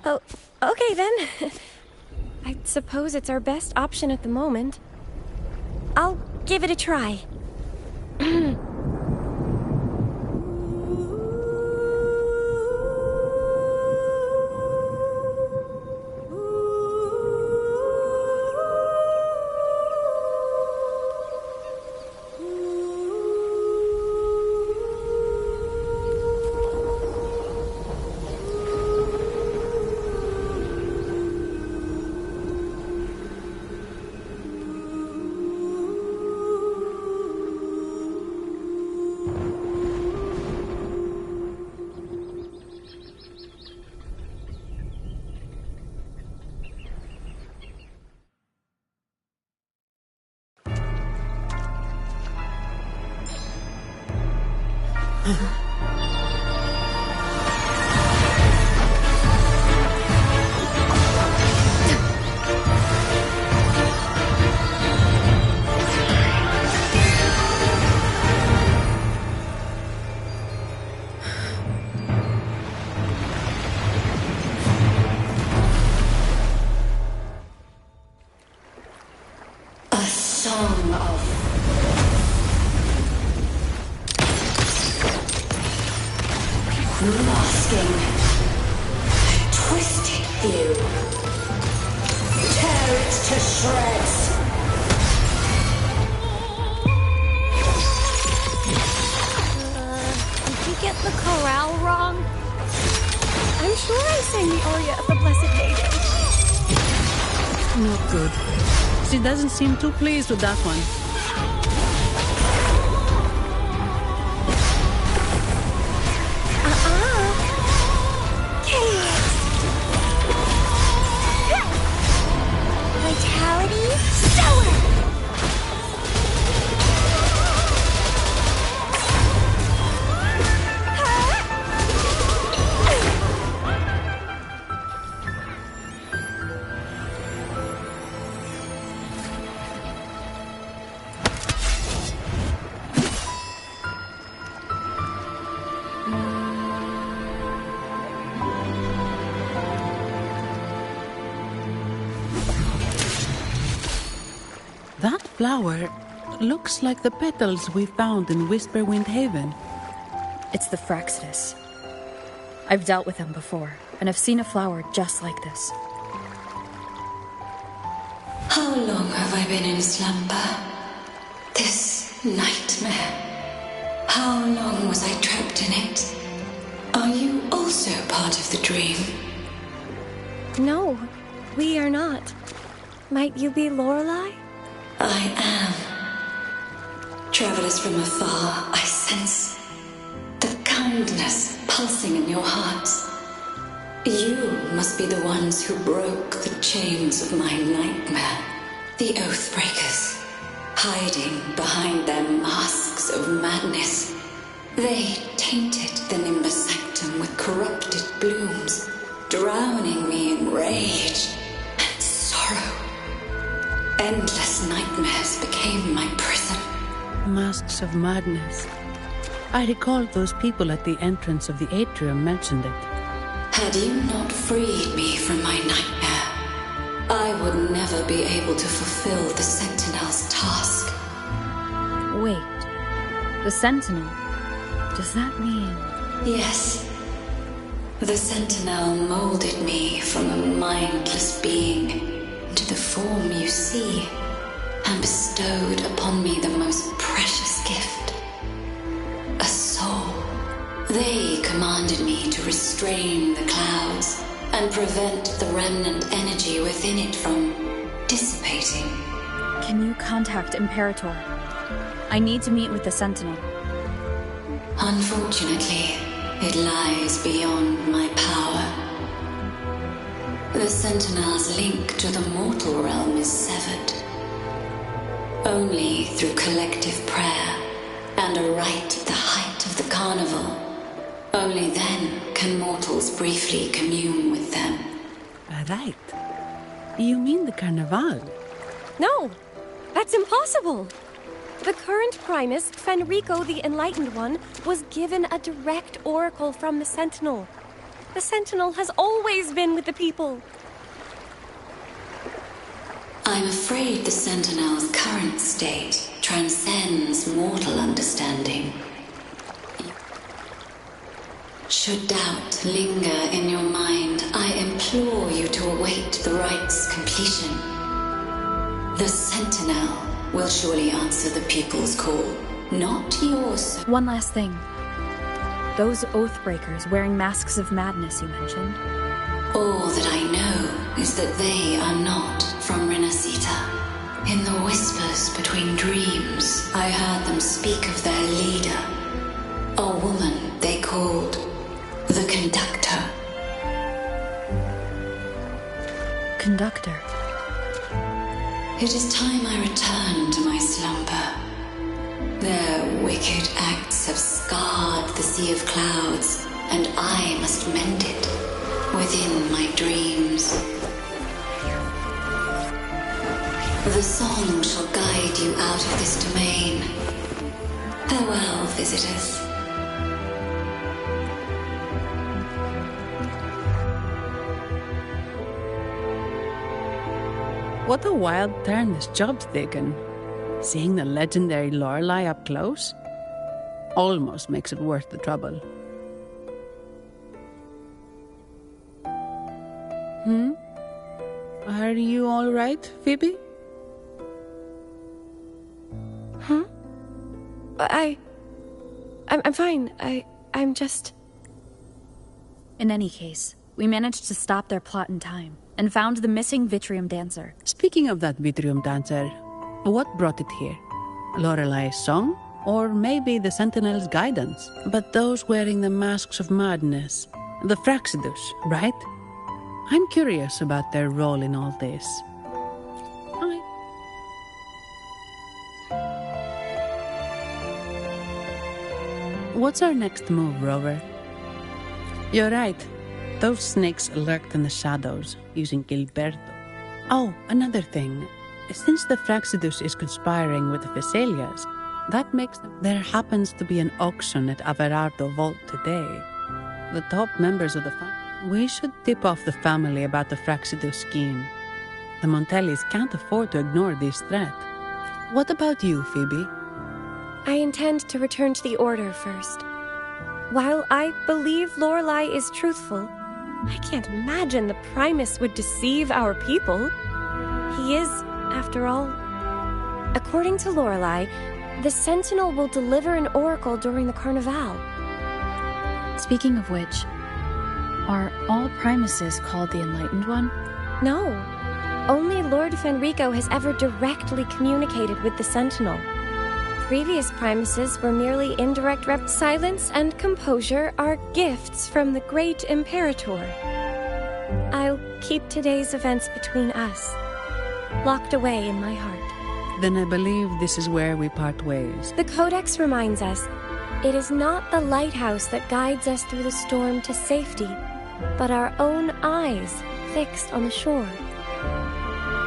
K: Oh, okay then. I suppose it's our best option at the moment. I'll give it a try.
S: song of masking, twisted view. Tear it to shreds.
R: Did you get the chorale wrong? I'm sure I sang the aria of the Blessed Maiden.
F: Not good. She doesn't seem too pleased with that one.
R: Vitality, stellar!
F: That flower looks like the petals we found in Whisperwind Haven.
J: It's the Fraxidus. I've dealt with them before, and I've seen a flower just like this.
S: How long have I been in slumber? This nightmare. How long was I trapped in it? Are you also part of the dream?
R: No, we are not. Might you be Lorelei?
S: I am. Travelers from afar, I sense the kindness pulsing in your hearts. You must be the ones who broke the chains of my nightmare. The Oathbreakers, hiding behind their masks of madness. They tainted the Nimbus Sanctum with corrupted blooms, drowning me in rage and sorrow. Endless nightmares became my prison.
F: Masks of madness. I recall those people at the entrance of the atrium mentioned it.
S: Had you not freed me from my nightmare, I would never be able to fulfill the Sentinel's task.
J: Wait. The Sentinel? Does that mean...
S: Yes. The Sentinel molded me from a mindless being into the form you see, and bestowed upon me the most precious gift. A soul. They commanded me to restrain the clouds and prevent the remnant energy within it from dissipating.
J: Can you contact Imperator? I need to meet with the Sentinel.
S: Unfortunately, it lies beyond my power. The Sentinel's link to the mortal realm is severed. Only through collective prayer and a rite at the height of the carnival. Only then can mortals briefly commune with them.
F: Right. You mean the Carnival?
R: No, that's impossible. The current Primus, Fenrico the Enlightened One, was given a direct oracle from the Sentinel. The Sentinel has always been with the people.
S: I'm afraid the Sentinel's current state transcends mortal understanding. Should doubt linger in your mind, I implore you to await the rite's completion. The Sentinel will surely answer the people's call, not yours.
J: One last thing. Those Oathbreakers wearing masks of madness you mentioned.
S: All that I know is that they are not from Renacita. In the whispers between dreams, I heard them speak of their leader, a woman they called the Conductor.
J: Conductor?
S: It is time I returned to my slumber. Their wicked acts have scarred the Sea of Clouds, and I must mend it within my dreams. The song shall guide you out of this domain. Farewell, visitors.
F: What a wild turn this job's taken. Seeing the legendary Lorelei up close almost makes it worth the trouble. Are you all right, Phoebe?
K: I'm fine. I'm just...
J: In any case, we managed to stop their plot in time and found the missing Vitrium Dancer.
F: Speaking of that Vitrium Dancer, what brought it here? Lorelei's song? Or maybe the Sentinel's guidance? But those wearing the masks of madness, the Fraxidus, right? I'm curious about their role in all this. What's our next move, Rover? You're right. Those snakes lurked in the shadows, using Gilberto. Oh, another thing. Since the Fraxidus is conspiring with the Phassalias, that makes them... There happens to be an auction at Averardo Vault today. The top members of the family... We should tip off the family about the Fraxidus scheme. The Montellis can't afford to ignore this threat. What about you, Phoebe?
R: I intend to return to the Order first. While I believe Lorelei is truthful, I can't imagine the Primus would deceive our people. He is, after all... According to Lorelei, the Sentinel will deliver an oracle during the Carnival.
J: Speaking of which, are all Primuses called the Enlightened One?
R: No. Only Lord Fenrico has ever directly communicated with the Sentinel. Previous Primuses were merely indirect Silence and composure are gifts from the great Imperator. I'll keep today's events between us, locked away in my heart.
F: Then I believe this is where we part ways.
R: The Codex reminds us, it is not the lighthouse that guides us through the storm to safety, but our own eyes fixed on the shore.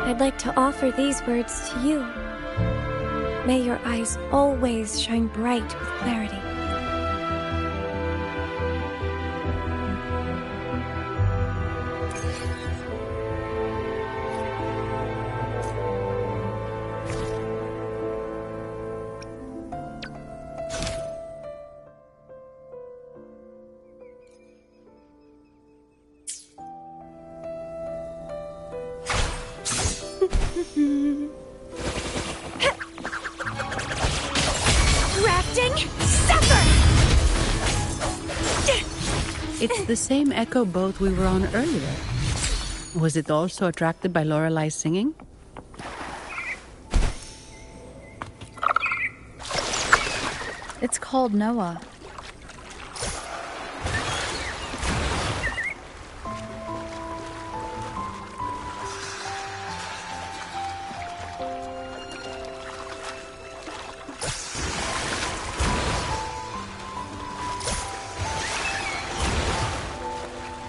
R: I'd like to offer these words to you. May your eyes always shine bright with clarity.
F: It's the same echo boat we were on earlier. Was it also attracted by Lorelei's singing?
J: It's called Noah.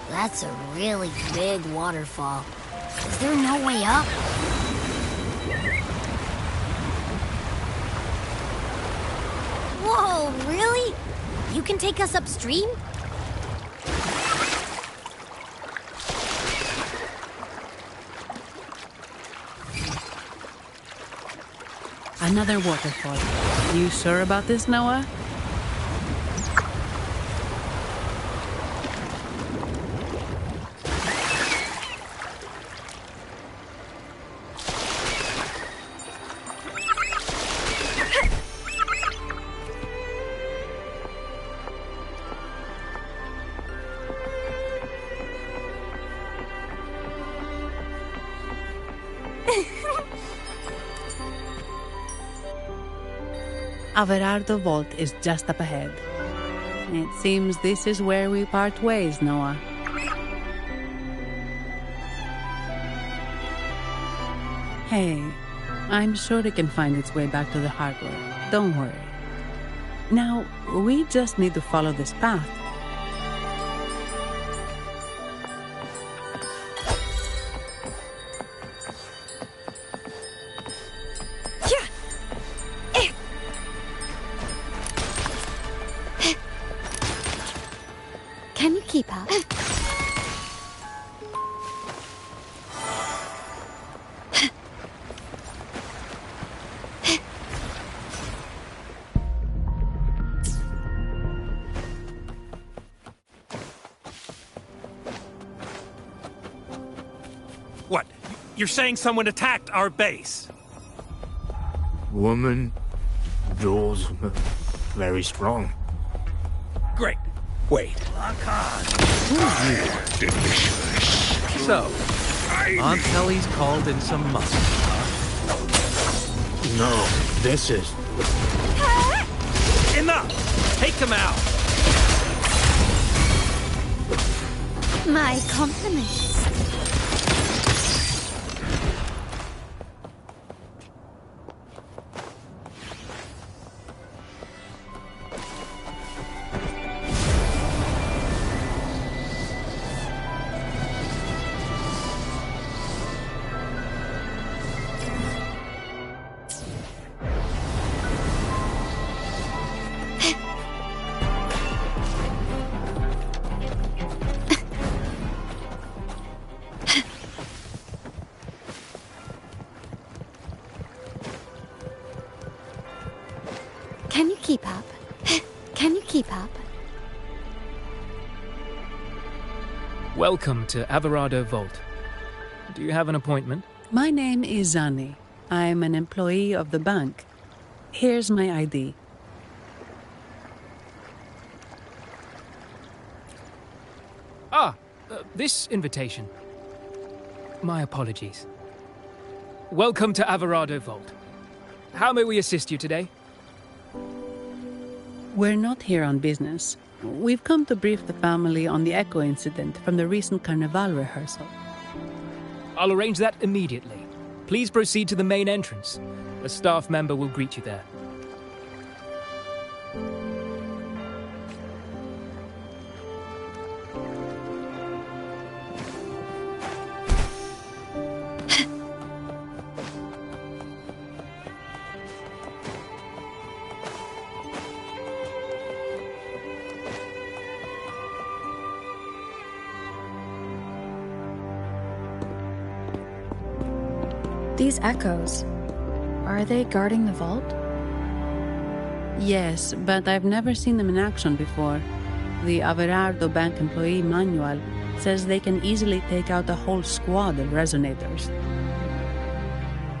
B: That's a really big waterfall. Is there no way up? Whoa, really? You can take us upstream?
F: Another waterfall. You sure about this, Noah? Averardo Vault is just up ahead. It seems this is where we part ways, Noah. Hey, I'm sure it can find its way back to the harbor. Don't worry. Now, we just need to follow this path.
M: Can you keep up?
Q: You're saying someone attacked our base?
T: Woman, doors, very strong.
Q: Great. Wait.
N: So, Aunt Ellie's called in some muscle, huh?
T: No, this is...
Q: Enough! Take him out!
M: My compliments. Can you keep up? Can you keep up?
I: Welcome to Averado Vault. Do you have an appointment?
F: My name is Zani. I'm an employee of the bank. Here's my ID.
I: This invitation. My apologies. Welcome to Averado Vault. How may we assist you today?
F: We're not here on business. We've come to brief the family on the Echo incident from the recent Carnival rehearsal.
I: I'll arrange that immediately. Please proceed to the main entrance. A staff member will greet you there.
J: These echoes, are they guarding the vault?
F: Yes, but I've never seen them in action before. The Averardo Bank employee manual says they can easily take out a whole squad of resonators.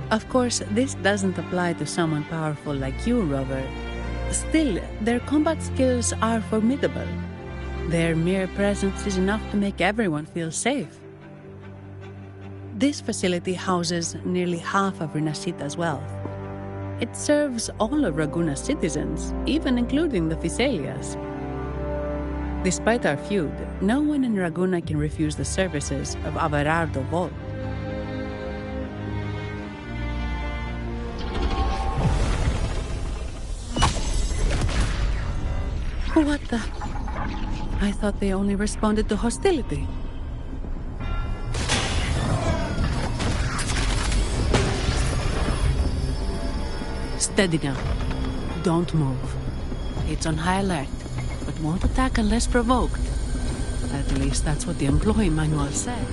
F: Of course, this doesn't apply to someone powerful like you, Rover. Still, their combat skills are formidable. Their mere presence is enough to make everyone feel safe. This facility houses nearly half of Renacita's wealth. It serves all of Raguna's citizens, even including the Thessalias. Despite our feud, no one in Raguna can refuse the services of Averardo Vault. What the? I thought they only responded to hostility. Steady now. Don't move. It's on high alert, but won't attack unless provoked. At least that's what the employee manual said.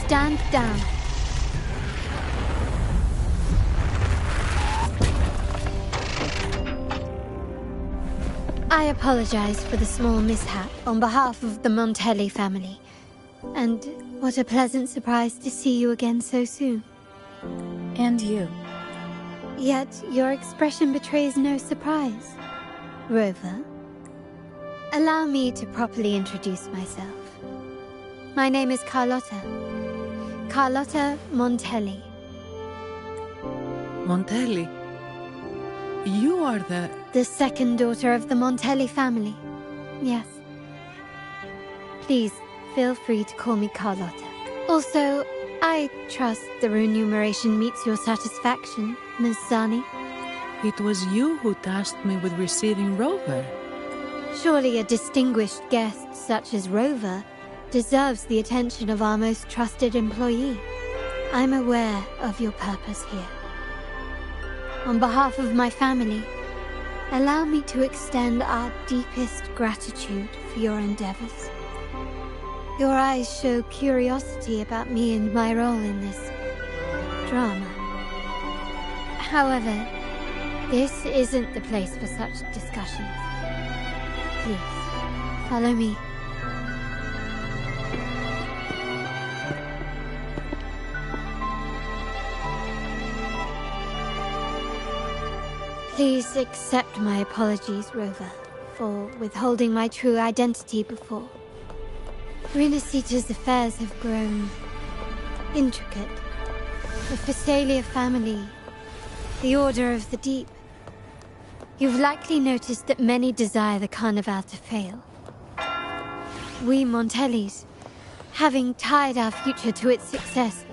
M: Stand down. I apologize for the small mishap on behalf of the Montelli family. And what a pleasant surprise to see you again so soon.
J: And you.
M: Yet your expression betrays no surprise. Rover, allow me to properly introduce myself. My name is Carlotta. Carlotta Montelli.
F: Montelli? You are
M: the second daughter of the Montelli family. Yes. Please, feel free to call me Carlotta. Also, I trust the remuneration meets your satisfaction, Ms. Zani.
F: It was you who tasked me with receiving Rover.
M: Surely a distinguished guest such as Rover deserves the attention of our most trusted employee. I'm aware of your purpose here. On behalf of my family, allow me to extend our deepest gratitude for your endeavors. Your eyes show curiosity about me and my role in this drama. However, this isn't the place for such discussions. Please, follow me. Please accept my apologies, Rover, for withholding my true identity before. Rinasita's affairs have grown intricate. The Phasalia family, the Order of the Deep. You've likely noticed that many desire the Carnival to fail. We Montellis, having tied our future to its success,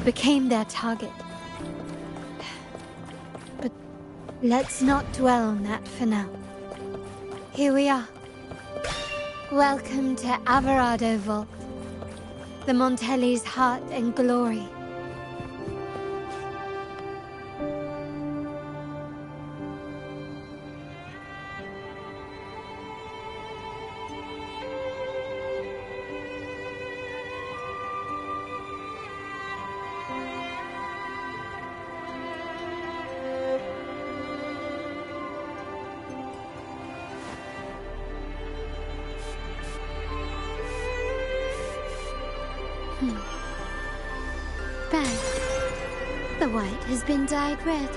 M: became their target. But let's not dwell on that for now. Here we are. Welcome to Averado Vault, the Montellis' heart and glory. Bad. The white has been dyed red.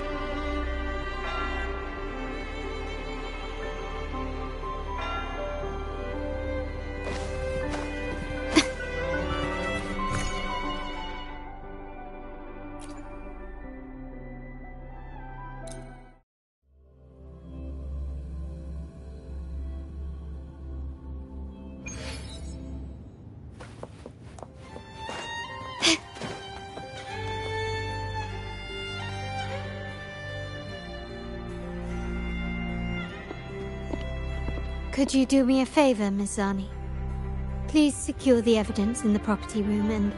M: Could you do me a favor, Miss Zani? Please secure the evidence in the property room and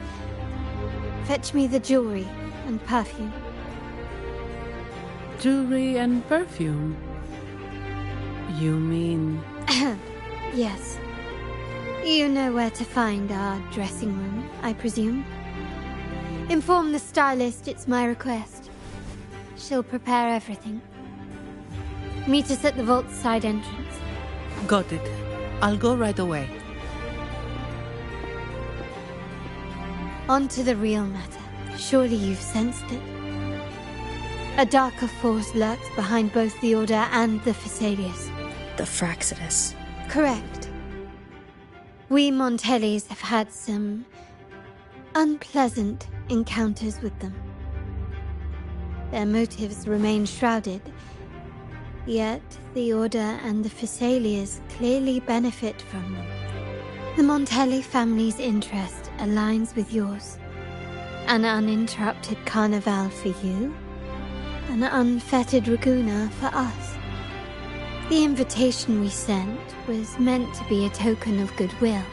M: fetch me the jewelry and perfume.
F: Jewelry and perfume? You mean...
M: Yes. You know where to find our dressing room, I presume? Inform the stylist it's my request. She'll prepare everything. Meet us at the vault's side entrance.
F: Got it. I'll go right away.
M: On to the real matter. Surely you've sensed it. A darker force lurks behind both the Order and the Phasalias.
J: The Fraxidus.
M: Correct. We Montellis have had some unpleasant encounters with them. Their motives remain shrouded, yet the Order and the Phasalias clearly benefit from them. The Montelli family's interest aligns with yours. An uninterrupted carnival for you, an unfettered Raguna for us. The invitation we sent was meant to be a token of goodwill.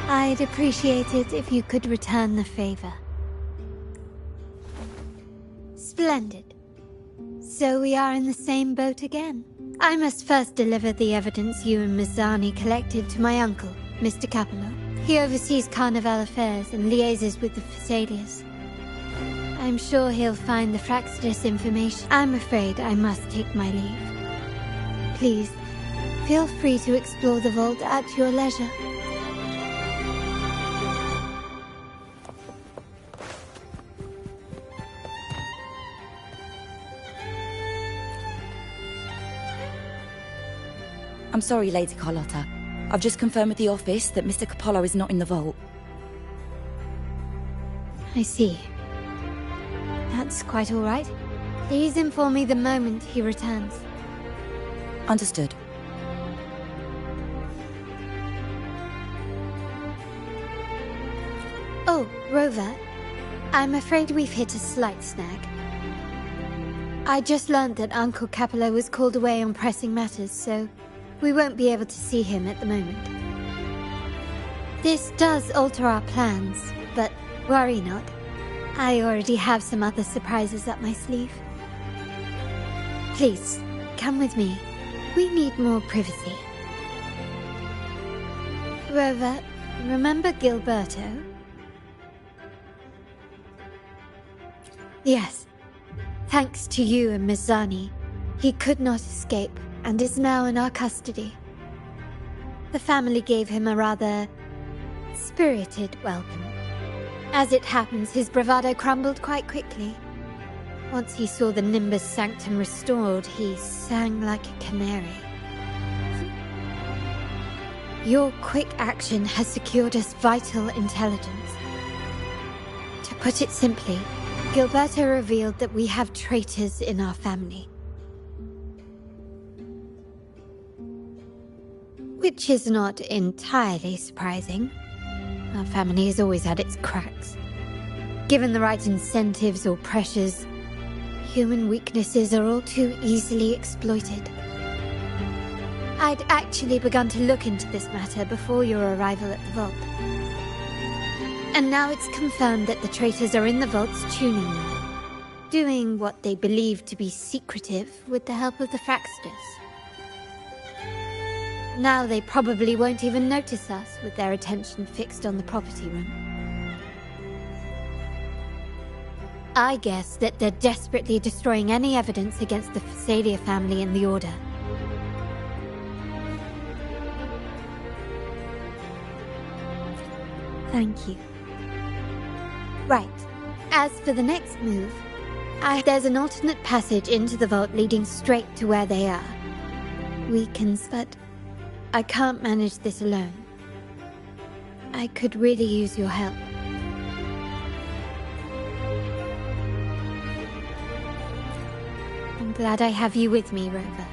M: I'd appreciate it if you could return the favor. Splendid. So we are in the same boat again. I must first deliver the evidence you and Miss Zani collected to my uncle, Mr. Capello. He oversees Carnival affairs and liaises with the Phasalias. I'm sure he'll find the Fraxidus information. I'm afraid I must take my leave. Please, feel free to explore the vault at your leisure.
U: I'm sorry, Lady Carlotta. I've just confirmed with the office that Mr. Capello is not in the vault.
M: I see. That's quite all right. Please inform me the moment he returns.
U: Understood.
M: Oh, Rover. I'm afraid we've hit a slight snag. I just learned that Uncle Capello was called away on pressing matters, so we won't be able to see him at the moment. This does alter our plans, but worry not. I already have some other surprises up my sleeve. Please, come with me. We need more privacy. Rover, remember Gilberto? Yes. Thanks to you and Miss Zani, he could not escape and is now in our custody. The family gave him a rather spirited welcome. As it happens, his bravado crumbled quite quickly. Once he saw the Nimbus Sanctum restored, he sang like a canary. Your quick action has secured us vital intelligence. To put it simply, Gilberto revealed that we have traitors in our family. Which is not entirely surprising. Our family has always had its cracks. Given the right incentives or pressures, human weaknesses are all too easily exploited. I'd actually begun to look into this matter before your arrival at the vault. And now it's confirmed that the traitors are in the vault's tuning room, doing what they believe to be secretive with the help of the Fraxters. Now they probably won't even notice us with their attention fixed on the property room. I guess that they're desperately destroying any evidence against the Phasalia family and the Order. Thank you. Right. As for the next move, there's an alternate passage into the vault leading straight to where they are. We can, but I can't manage this alone. I could really use your help. I'm glad I have you with me, Rover.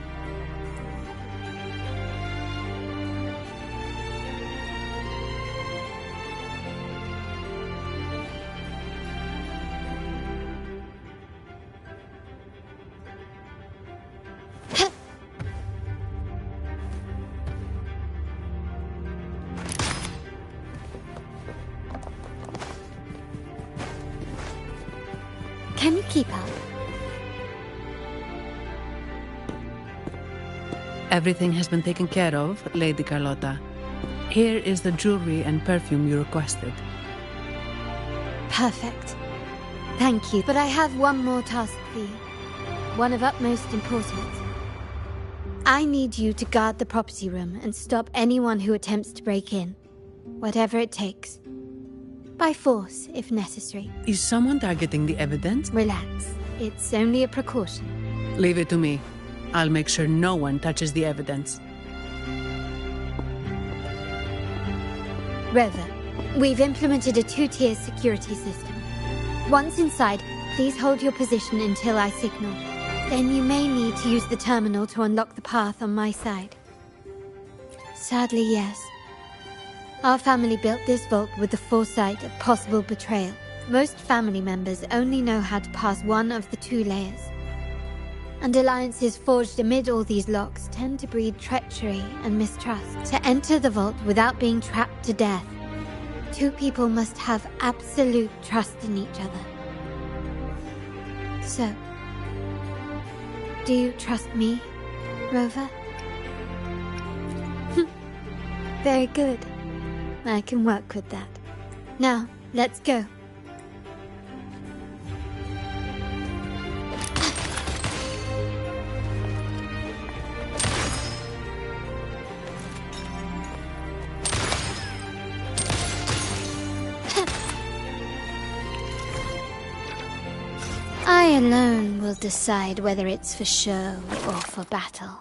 M: Can you keep up?
F: Everything has been taken care of, Lady Carlotta. Here is the jewelry and perfume you requested.
M: Perfect. Thank you, but I have one more task for you. One of utmost importance. I need you to guard the property room and stop anyone who attempts to break in. Whatever it takes. By force, if necessary.
F: Is someone targeting the evidence?
M: Relax. It's only a precaution.
F: Leave it to me. I'll make sure no one touches the evidence.
M: Rover, we've implemented a 2-tier security system. Once inside, please hold your position until I signal. Then you may need to use the terminal to unlock the path on my side. Sadly, yes. Our family built this vault with the foresight of possible betrayal. Most family members only know how to pass one of the 2 layers. And alliances forged amid all these locks tend to breed treachery and mistrust. To enter the vault without being trapped to death, 2 people must have absolute trust in each other. So, do you trust me, Rover? Very good. I can work with that. Now, let's go. I alone will decide whether it's for show or for battle.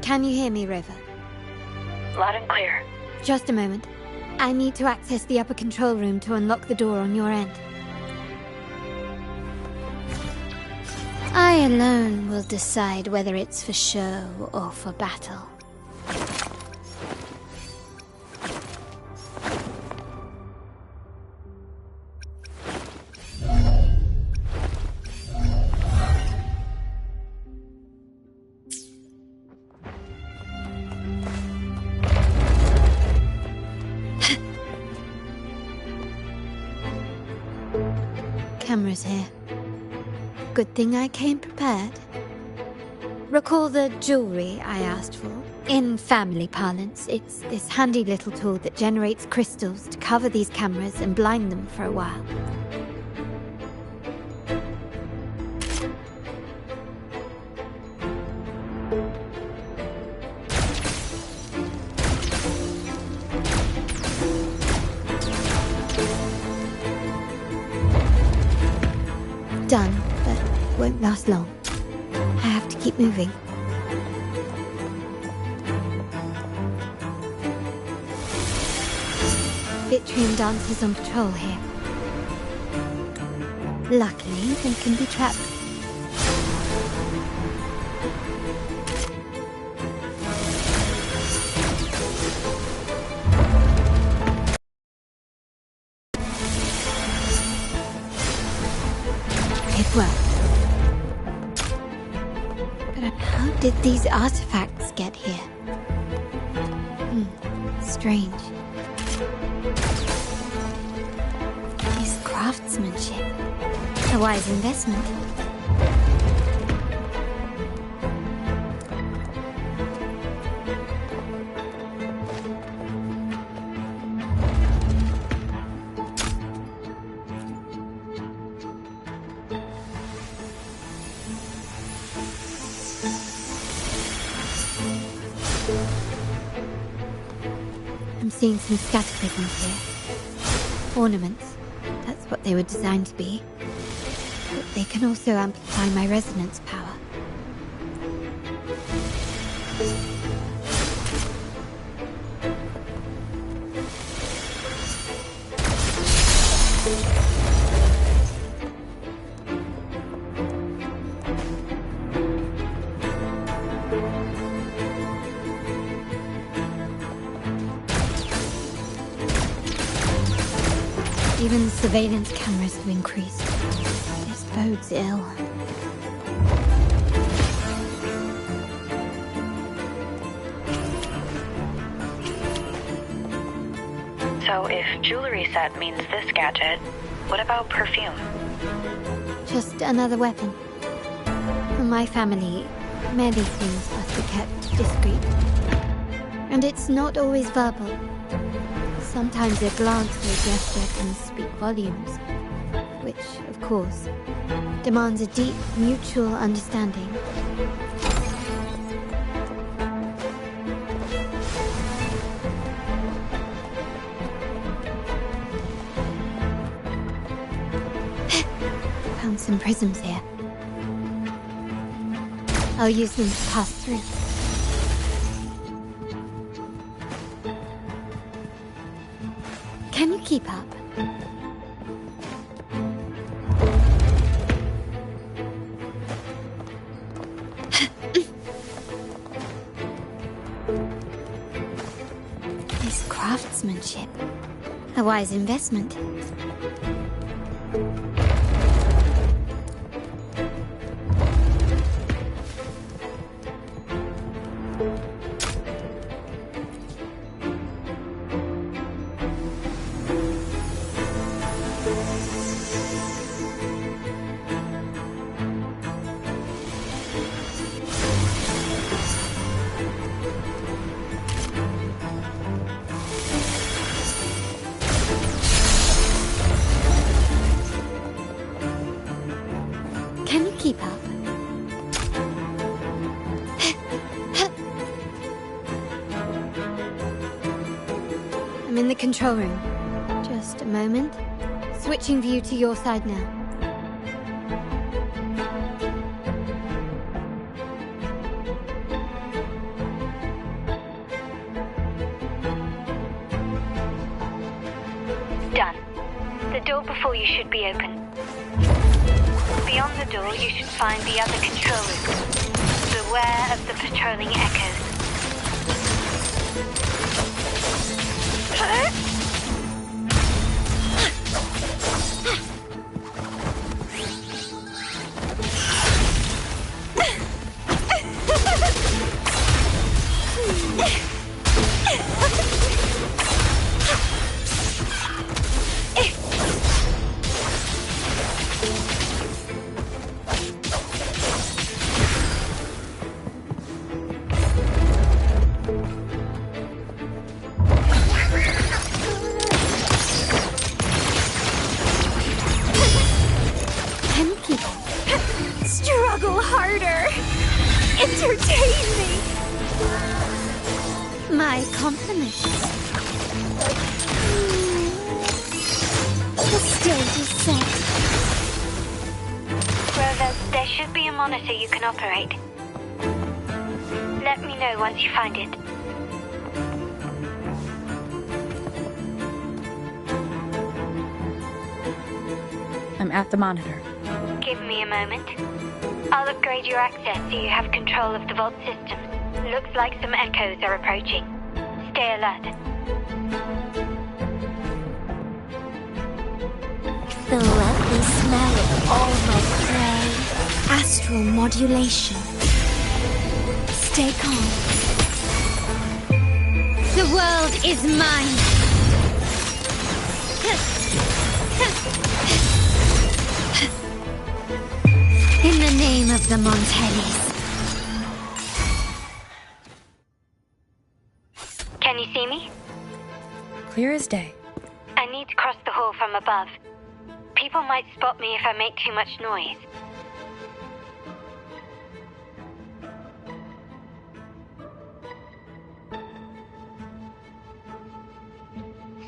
M: Can you hear me, Rover?
U: Loud and clear.
M: Just a moment. I need to access the upper control room to unlock the door on your end. I alone will decide whether it's for show or for battle. Cameras here. Good thing I came prepared. Recall the jewelry I asked for? In family parlance, it's this handy little tool that generates crystals to cover these cameras and blind them for a while. done, but it won't last long. I have to keep moving. Vitrium dancers on patrol here. Luckily, they can be trapped. It worked. But how did these artifacts get here? Strange. His craftsmanship. A wise investment. I'm seeing some scatterprisms here. Ornaments. That's what they were designed to be. But they can also amplify my resonance power. Even the surveillance cameras have increased. This bodes ill.
D: So if jewelry set means this gadget, what about perfume?
M: Just another weapon. For my family, many things must be kept discreet. And it's not always verbal. Sometimes a glance or a gesture can speak volumes, which, of course, demands a deep mutual understanding. Found some prisms here. I'll use them to pass through. Can you keep up? His craftsmanship. A wise investment. Can you keep up? I'm in the control room. Just a moment. Switching view to your side now.
D: Done. The door before you should be open. Beyond the door, you should find the other control room. Beware of the patrolling echoes.
C: Struggle harder! Entertain me!
M: My compliments.
C: The stage is set.
D: There should be a monitor you can operate. Let me know once you find it.
J: I'm at the monitor.
D: Give me a moment. I'll upgrade your access so you have control of the vault system. Looks like some echoes are approaching. Stay alert.
B: The lovely smell of all my prey.
M: Astral modulation. Stay calm.
B: The world is mine.
M: In the name of the Montellis.
D: Can you see me?
J: Clear as day.
D: I need to cross the hall from above. People might spot me if I make too much noise.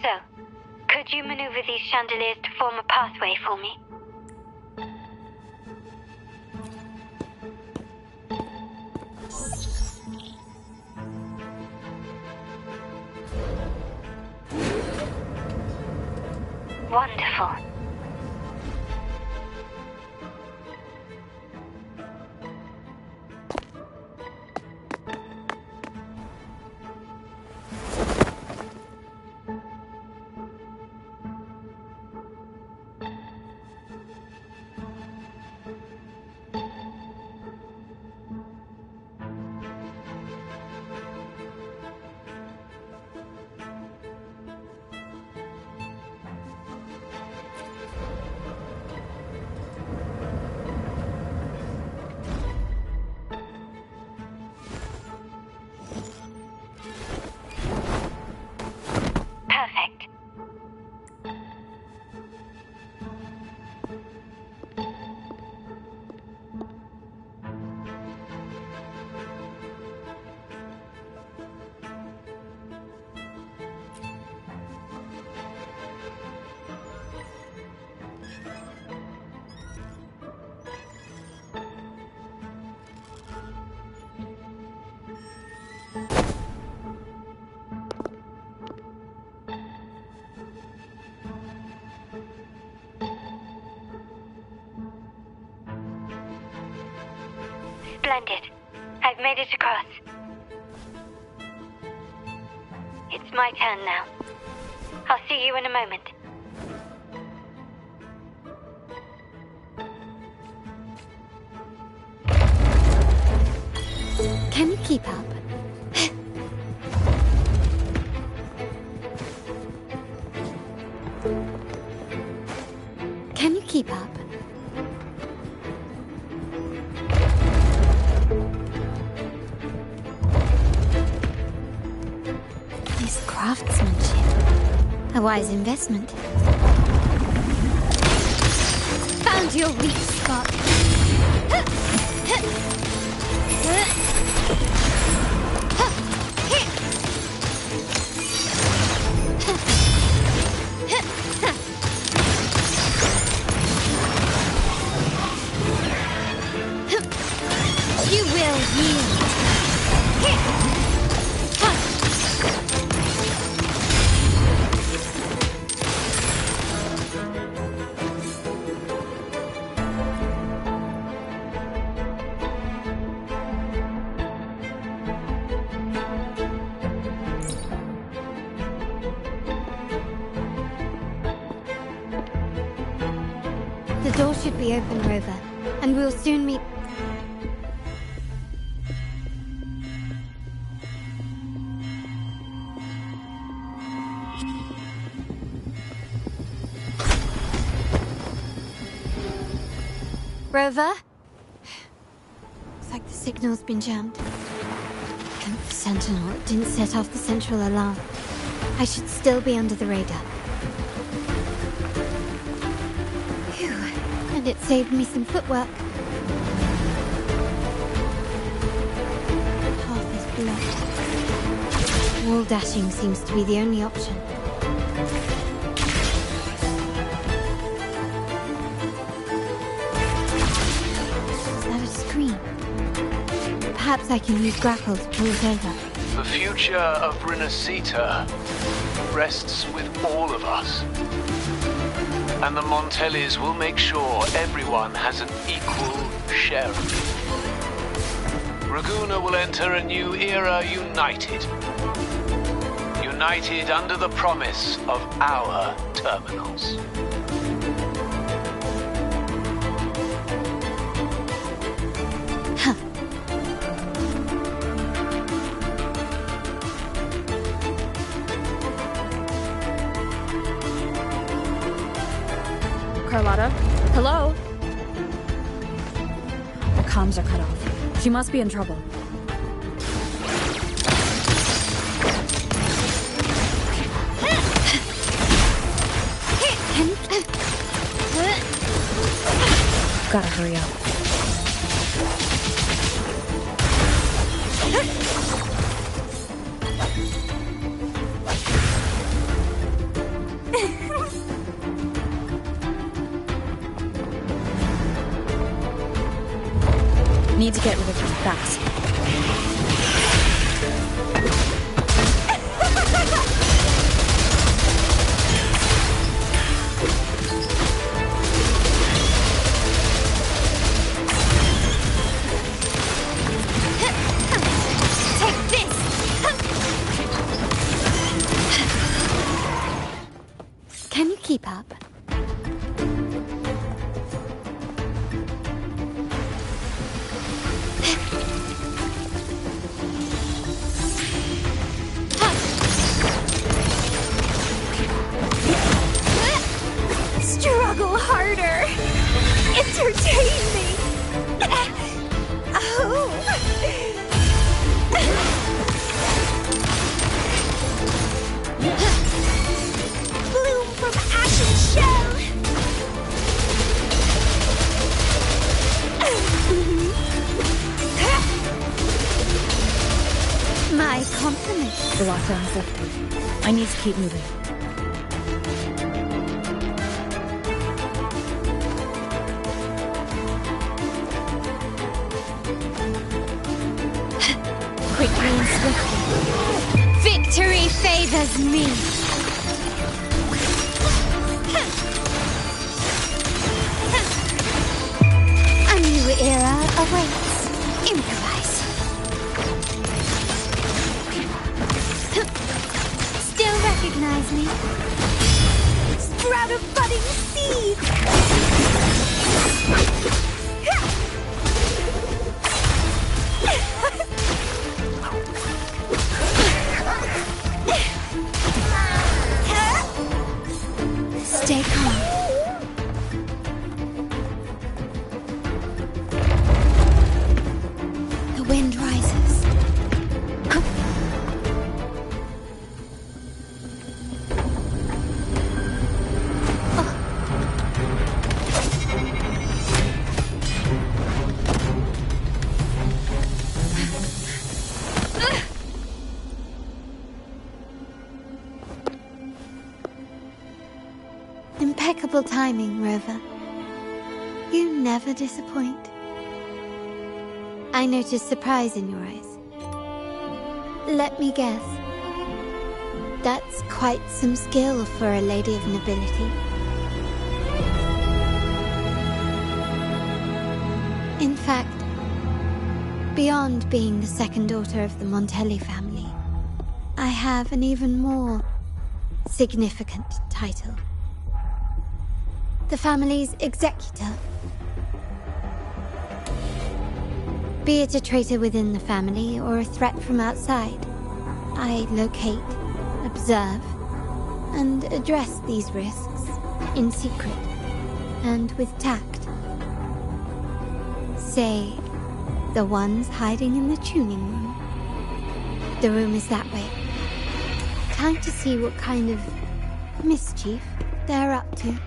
D: So, could you maneuver these chandeliers to form a pathway for me? Wonderful. Perfect. Splendid. I've made it across. It's my turn now. I'll see you in a moment.
M: Can you keep up? Can you keep up? This craftsmanship. A wise investment.
B: Found your weak spot. You will yield.
M: The door should be open, Rover, and we'll soon meet. Rover? Looks like the signal's been jammed. Thank the Sentinel, it didn't set off the central alarm. I should still be under the radar. Phew, and it saved me some footwork. Path is blocked. Wall dashing seems to be the only option. Perhaps I can use grapple to pull it over.
G: The future of Renacita rests with all of us. And the Montellis will make sure everyone has an equal share of it. Raguna will enter a new era united. United under the promise of our terminals.
J: Carlotta? Hello? The comms are cut off. She must be in trouble. Gotta hurry up. Need to get rid of them fast.
C: Take this!
M: Can you keep up?
C: Struggle harder! Entertain me! Oh! Bloom from ashen shell!
M: My compliments.
J: The lockdown is lifted. I need to keep moving.
C: Quickly and swiftly. Victory favors me! A new era awaits. Improvise. Still recognize me? Sprout a budding seed! Stay calm. The wind rises.
M: Impeccable timing, Rover. You never disappoint. I noticed surprise in your eyes. Let me guess. That's quite some skill for a lady of nobility. In fact, beyond being the second daughter of the Montelli family, I have an even more significant title. The family's executor. Be it a traitor within the family or a threat from outside, I locate, observe, and address these risks in secret and with tact. Say, the ones hiding in the tuning room. The room is that way. Time to see what kind of mischief they're up to.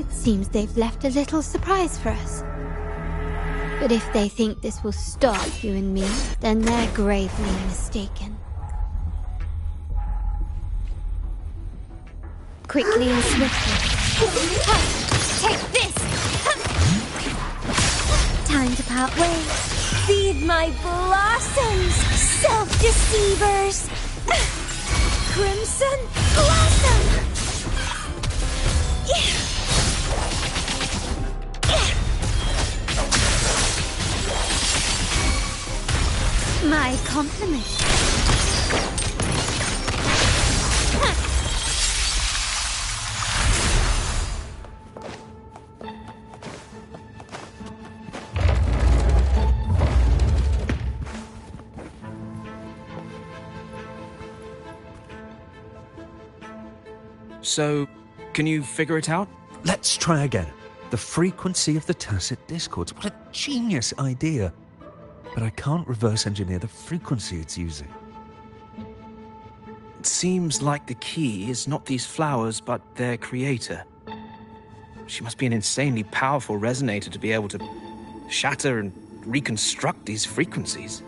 M: Seems they've left a little surprise for us. But if they think this will stop you and me, then they're gravely mistaken. quickly and swiftly.
B: Take this!
M: Time to part ways.
R: Feed my blossoms, self-deceivers! Crimson Blossom!
M: My compliments.
P: So, can you figure it out?
N: Let's try again. The frequency of the tacit discords. What a genius idea. But I can't reverse engineer the frequency it's using.
P: It seems like the key is not these flowers, but their creator. She must be an insanely powerful resonator to be able to shatter and reconstruct these frequencies.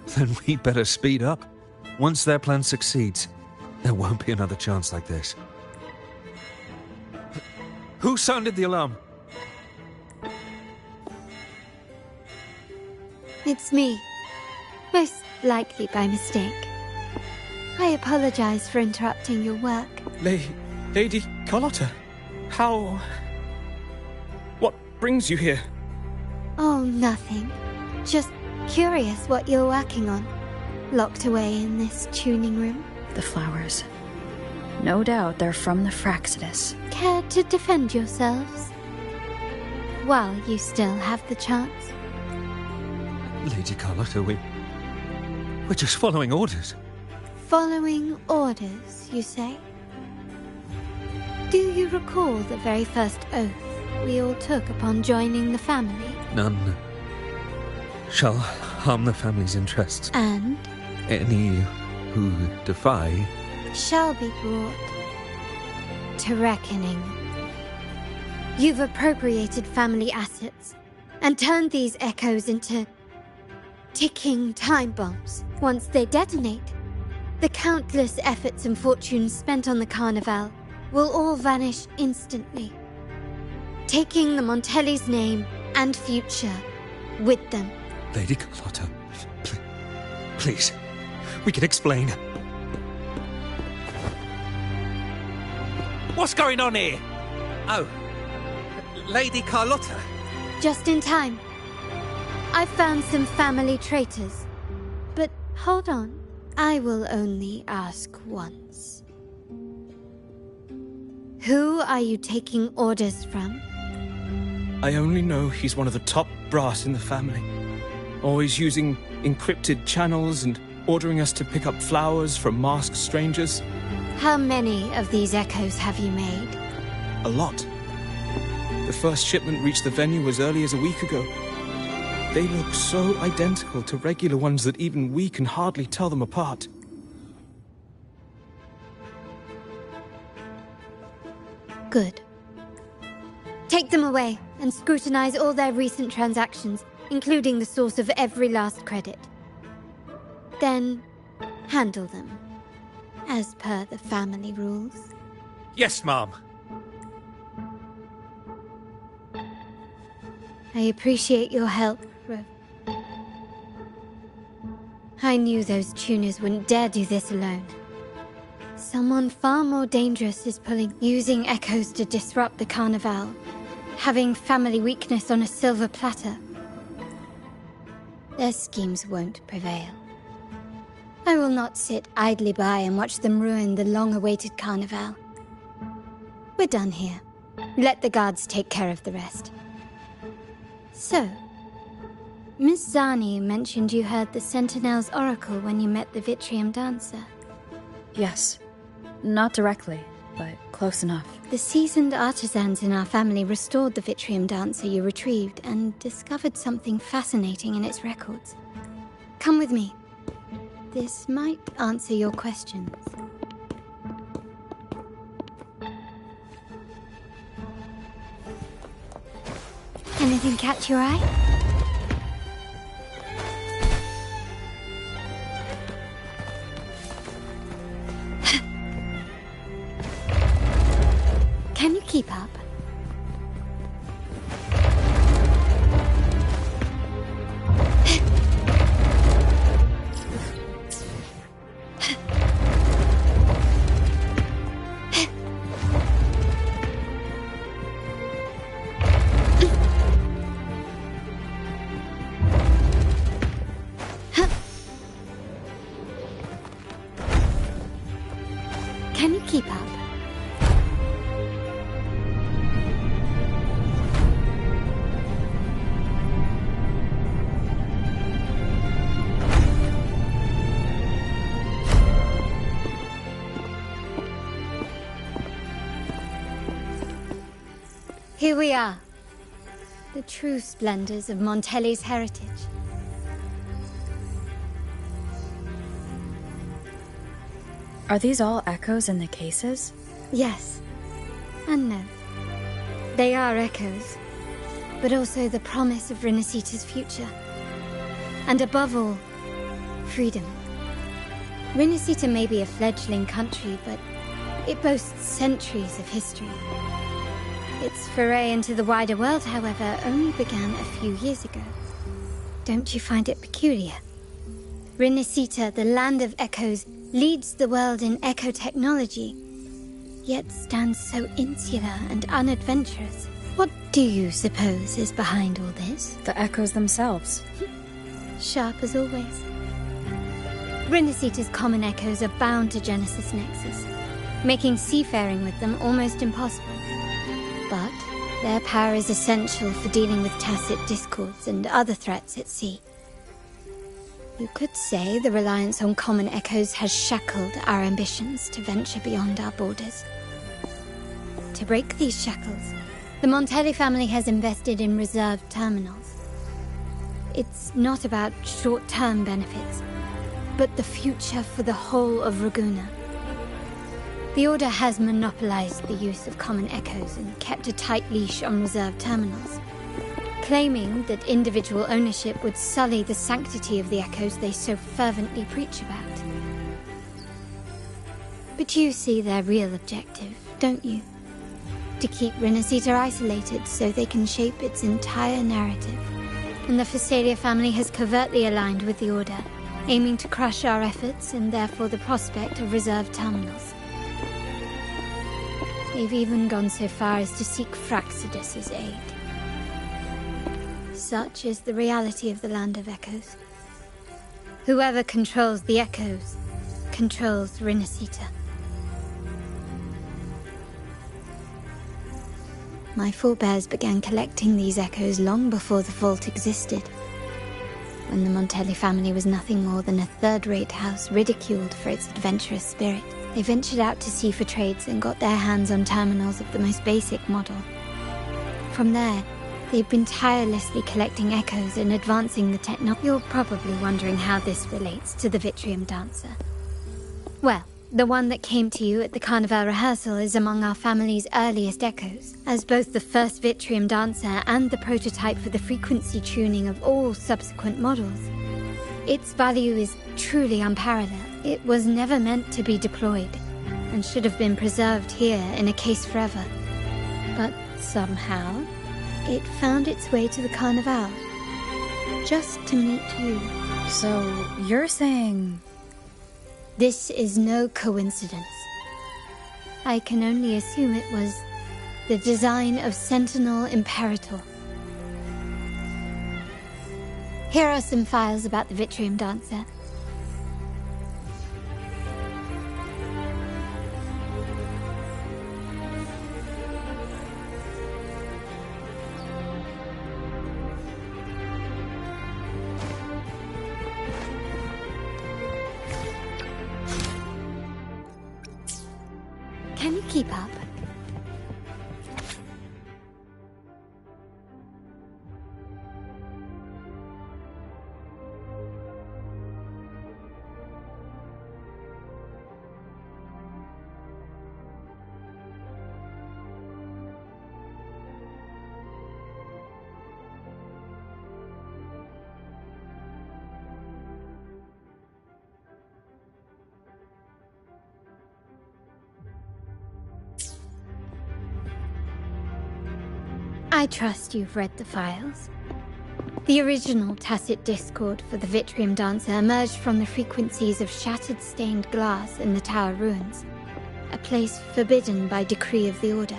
N: Then we better speed up. Once their plan succeeds, there won't be another chance like this. Who sounded the alarm?
M: It's me. Most likely by mistake. I apologize for interrupting your work.
P: Lady Carlotta, how... What brings you here?
M: Oh, nothing. Just curious what you're working on. Locked away in this tuning room.
J: The flowers. No doubt they're from the Fraxidus.
M: Care to defend yourselves? While you still have the chance.
N: Lady Carlotta, we're just following orders.
M: Following orders, you say? Do you recall the very first oath we all took upon joining the family?
N: None shall harm the family's interests.
M: And?
N: Any who defy
M: shall be brought to reckoning. You've appropriated family assets and turned these echoes into ticking time bombs. Once they detonate, the countless efforts and fortunes spent on the Carnival will all vanish instantly, taking the Montelli's name and future with them.
N: Lady Carlotta, please, we can explain.
Q: What's going on here? Oh, Lady Carlotta.
M: Just in time. I found some family traitors. But hold on, I will only ask once. Who are you taking orders from?
P: I only know he's one of the top brass in the family. Always using encrypted channels and ordering us to pick up flowers from masked strangers.
M: How many of these echoes have you made?
P: A lot. The first shipment reached the venue as early as a week ago. They look so identical to regular ones that even we can hardly tell them apart.
M: Good. Take them away and scrutinize all their recent transactions, including the source of every last credit. Then, handle them, as per the family rules.
Q: Yes, Mom.
M: I appreciate your help, Rev. I knew those tuners wouldn't dare do this alone. Someone far more dangerous is using echoes to disrupt the Carnival, having family weakness on a silver platter. Their schemes won't prevail. I will not sit idly by and watch them ruin the long-awaited Carnival. We're done here. Let the guards take care of the rest. So, Miss Zani mentioned you heard the Sentinel's oracle when you met the Vitrium Dancer.
J: Yes. Not directly, but close enough.
M: The seasoned artisans in our family restored the Vitrium Dancer you retrieved and discovered something fascinating in its records. Come with me. This might answer your questions. Anything catch your eye? keep up? Here we are. The true splendors of Montelli's heritage.
J: Are these all echoes in the cases?
M: Yes. And no. They are echoes, but also the promise of Renacita's future. And above all, freedom. Renacita may be a fledgling country, but it boasts centuries of history. Its foray into the wider world, however, only began a few years ago. Don't you find it peculiar? Renacita, the land of echoes, leads the world in echo technology, yet stands so insular and unadventurous. What do you suppose is behind all this?
J: The echoes themselves.
M: Sharp as always. Renacita's common echoes are bound to Genesis Nexus, making seafaring with them almost impossible. But their power is essential for dealing with tacit discords and other threats at sea. You could say the reliance on common echoes has shackled our ambitions to venture beyond our borders. To break these shackles, the Montelli family has invested in reserved terminals. It's not about short-term benefits, but the future for the whole of Ragusa. The Order has monopolized the use of common echoes and kept a tight leash on reserved terminals, claiming that individual ownership would sully the sanctity of the echoes they so fervently preach about. But you see their real objective, don't you? To keep Renacita isolated so they can shape its entire narrative. And the Phasalia family has covertly aligned with the Order, aiming to crush our efforts and therefore the prospect of reserved terminals. They've even gone so far as to seek Fraxidus's aid. Such is the reality of the Land of Echoes. Whoever controls the Echoes controls Renacita. My forebears began collecting these echoes long before the vault existed, when the Montelli family was nothing more than a third-rate house ridiculed for its adventurous spirit. They ventured out to sea for trades and got their hands on terminals of the most basic model. From there, they've been tirelessly collecting echoes and advancing the technology. You're probably wondering how this relates to the Vitrium Dancer. Well, the one that came to you at the Carnival rehearsal is among our family's earliest echoes, as both the first Vitrium Dancer and the prototype for the frequency tuning of all subsequent models. Its value is truly unparalleled. It was never meant to be deployed, and should have been preserved here in a case forever. But somehow, it found its way to the Carnival, just to meet you.
J: So, you're saying...
M: This is no coincidence. I can only assume it was the design of Sentinel Imperator. Here are some files about the Vitrium Dancer. Can you keep up? I trust you've read the files. The original tacit discord for the Vitrium Dancer emerged from the frequencies of shattered stained glass in the tower ruins, a place forbidden by decree of the Order.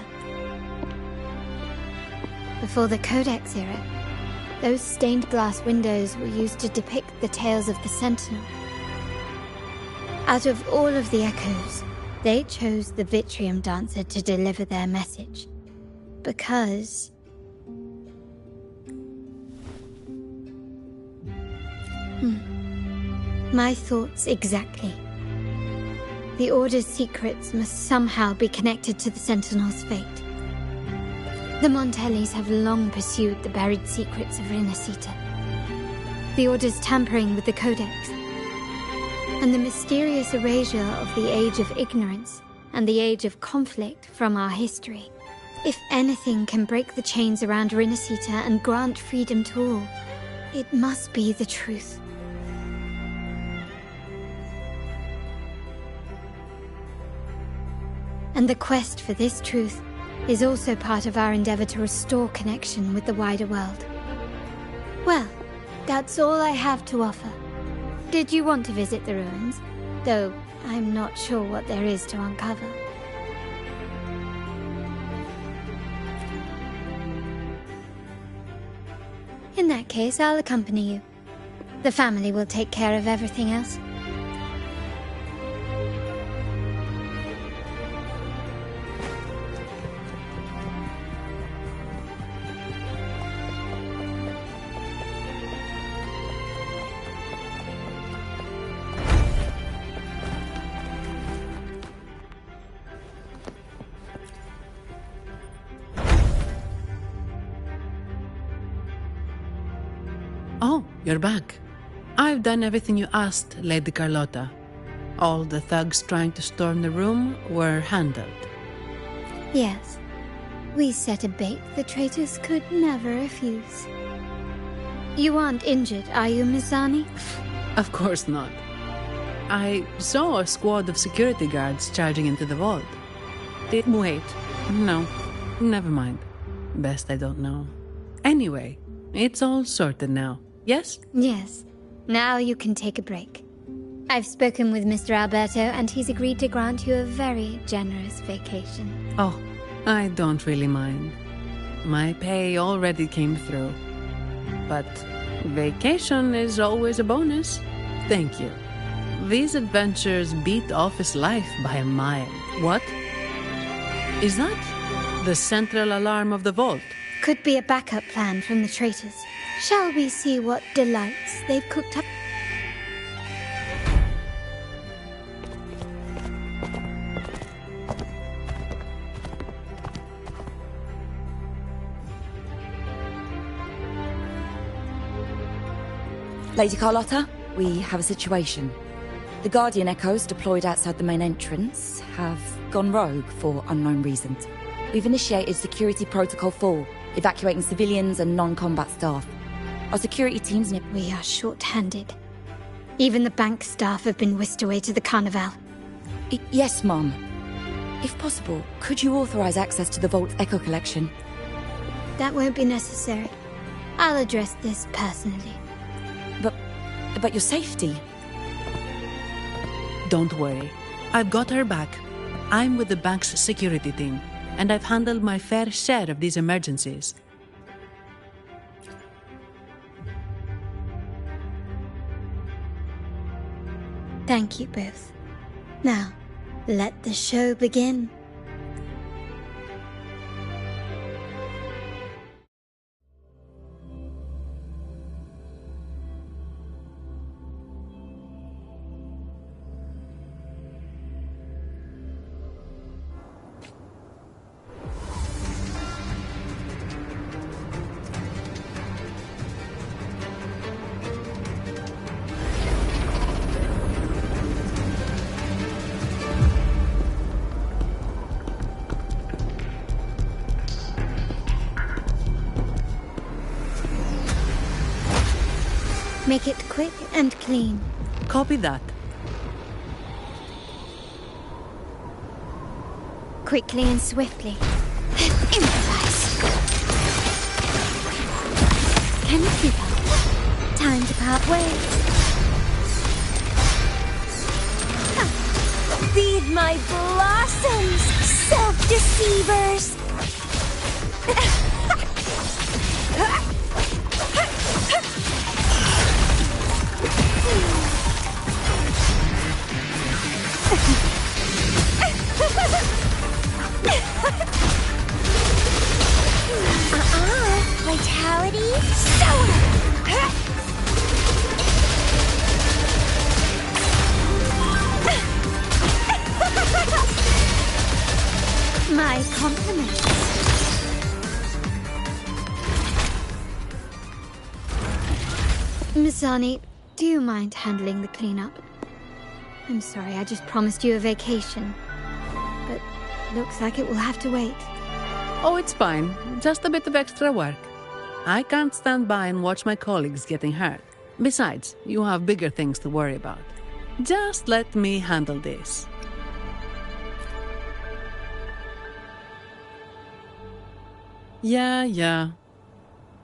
M: Before the Codex era, those stained glass windows were used to depict the tales of the Sentinel. Out of all of the echoes, They chose the Vitrium Dancer to deliver their message. Because... My thoughts exactly. The Order's secrets must somehow be connected to the Sentinel's fate. The Montellis have long pursued the buried secrets of Rinascita. The Order's tampering with the Codex, and the mysterious erasure of the Age of Ignorance and the Age of Conflict from our history. If anything can break the chains around Rinascita and grant freedom to all, it must be the truth. And the quest for this truth is also part of our endeavor to restore connection with the wider world. Well, that's all I have to offer. Did you want to visit the ruins? Though I'm not sure what there is to uncover. In that case, I'll accompany you. The family will take care of everything else.
F: Oh, you're back. I've done everything you asked, Lady Carlotta. All the thugs trying to storm the room were handled.
M: Yes. We set a bait the traitors could never refuse. You aren't injured, are you, Miss Zani?
F: Of course not. I saw a squad of security guards charging into the vault. Wait. No. Never mind. Best I don't know. Anyway, it's all sorted now. Yes?
M: Yes. Now you can take a break. I've spoken with Mr. Alberto, and he's agreed to grant you a very generous vacation.
F: Oh, I don't really mind. My pay already came through. But vacation is always a bonus. Thank you. These adventures beat office life by a mile. What? Is that the central alarm of the vault?
M: Could be a backup plan from the traitors. Shall we see what delights they've cooked up?
U: Lady Carlotta, we have a situation. The Guardian Echoes deployed outside the main entrance have gone rogue for unknown reasons. We've initiated Security Protocol 4, evacuating civilians and non-combat staff. Our security teams...
M: We are short-handed. Even the bank staff have been whisked away to the Carnival.
U: Yes, Mum. If possible, could you authorize access to the Vault's Echo Collection?
M: That won't be necessary. I'll address this personally.
U: But your safety?
F: Don't worry. I've got her back. I'm with the bank's security team, and I've handled my fair share of these emergencies.
M: Thank you both. Now, let the show begin. Make it quick and clean.
F: Copy that.
M: Quickly and swiftly. Improvise. Can you keep up? Time to part ways.
R: Feed my blossoms, self-deceivers!
M: Misani, do you mind handling the cleanup? I'm sorry, I just promised you a vacation. But looks like it will have to wait.
F: Oh, it's fine. Just a bit of extra work. I can't stand by and watch my colleagues getting hurt. Besides, you have bigger things to worry about. Just let me handle this. Yeah.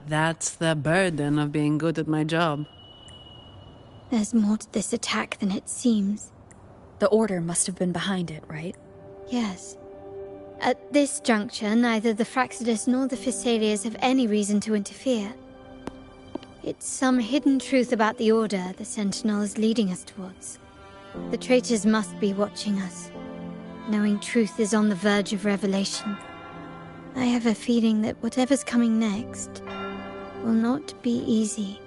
F: That's the burden of being good at my job.
M: There's more to this attack than it seems.
J: The Order must have been behind it, right?
M: Yes. At this juncture, neither the Fraxidus nor the Physaelias have any reason to interfere. It's some hidden truth about the Order the Sentinel is leading us towards. The traitors must be watching us, knowing truth is on the verge of revelation. I have a feeling that whatever's coming next will not be easy.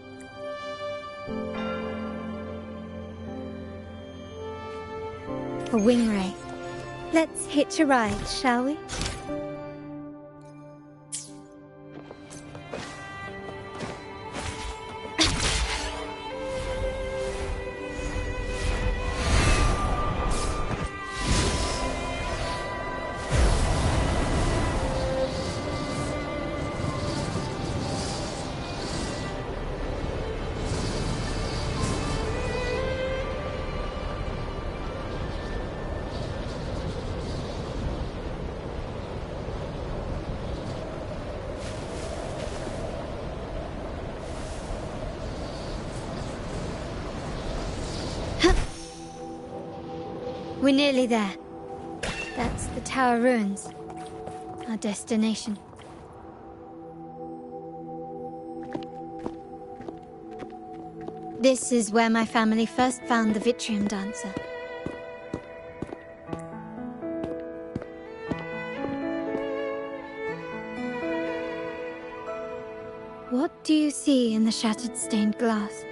M: A wing ray. Let's hitch a ride, shall we? We're nearly there. That's the Tower Ruins. Our destination. This is where my family first found the Vitrium Dancer. What do you see in the shattered stained glass?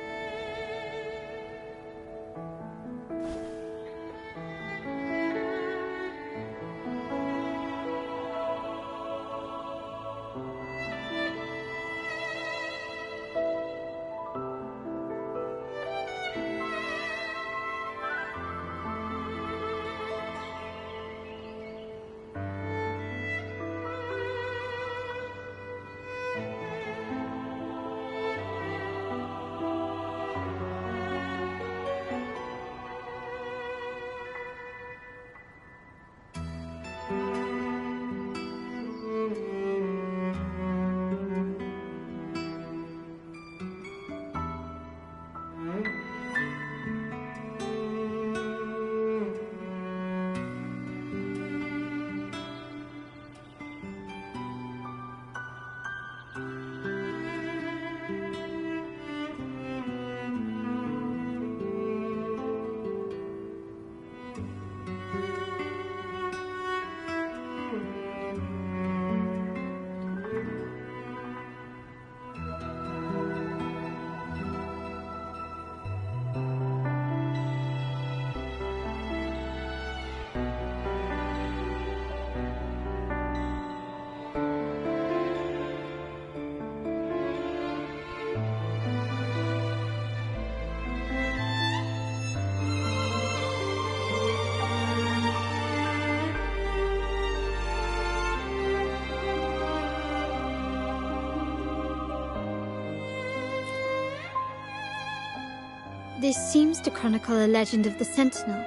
M: This seems to chronicle a legend of the Sentinel,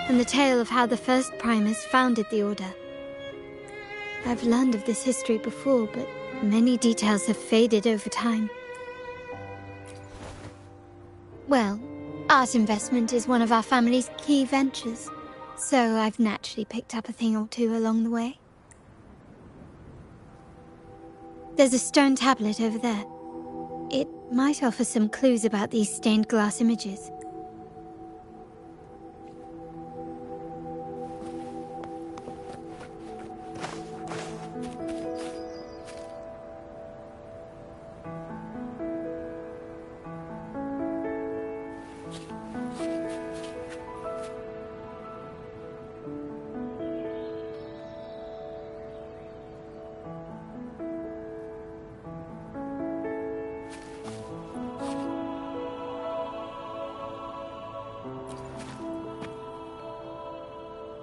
M: and the tale of how the first Primus founded the Order. I've learned of this history before, but many details have faded over time. Well, art investment is one of our family's key ventures, so I've naturally picked up a thing or two along the way. There's a stone tablet over there. It might offer some clues about these stained glass images.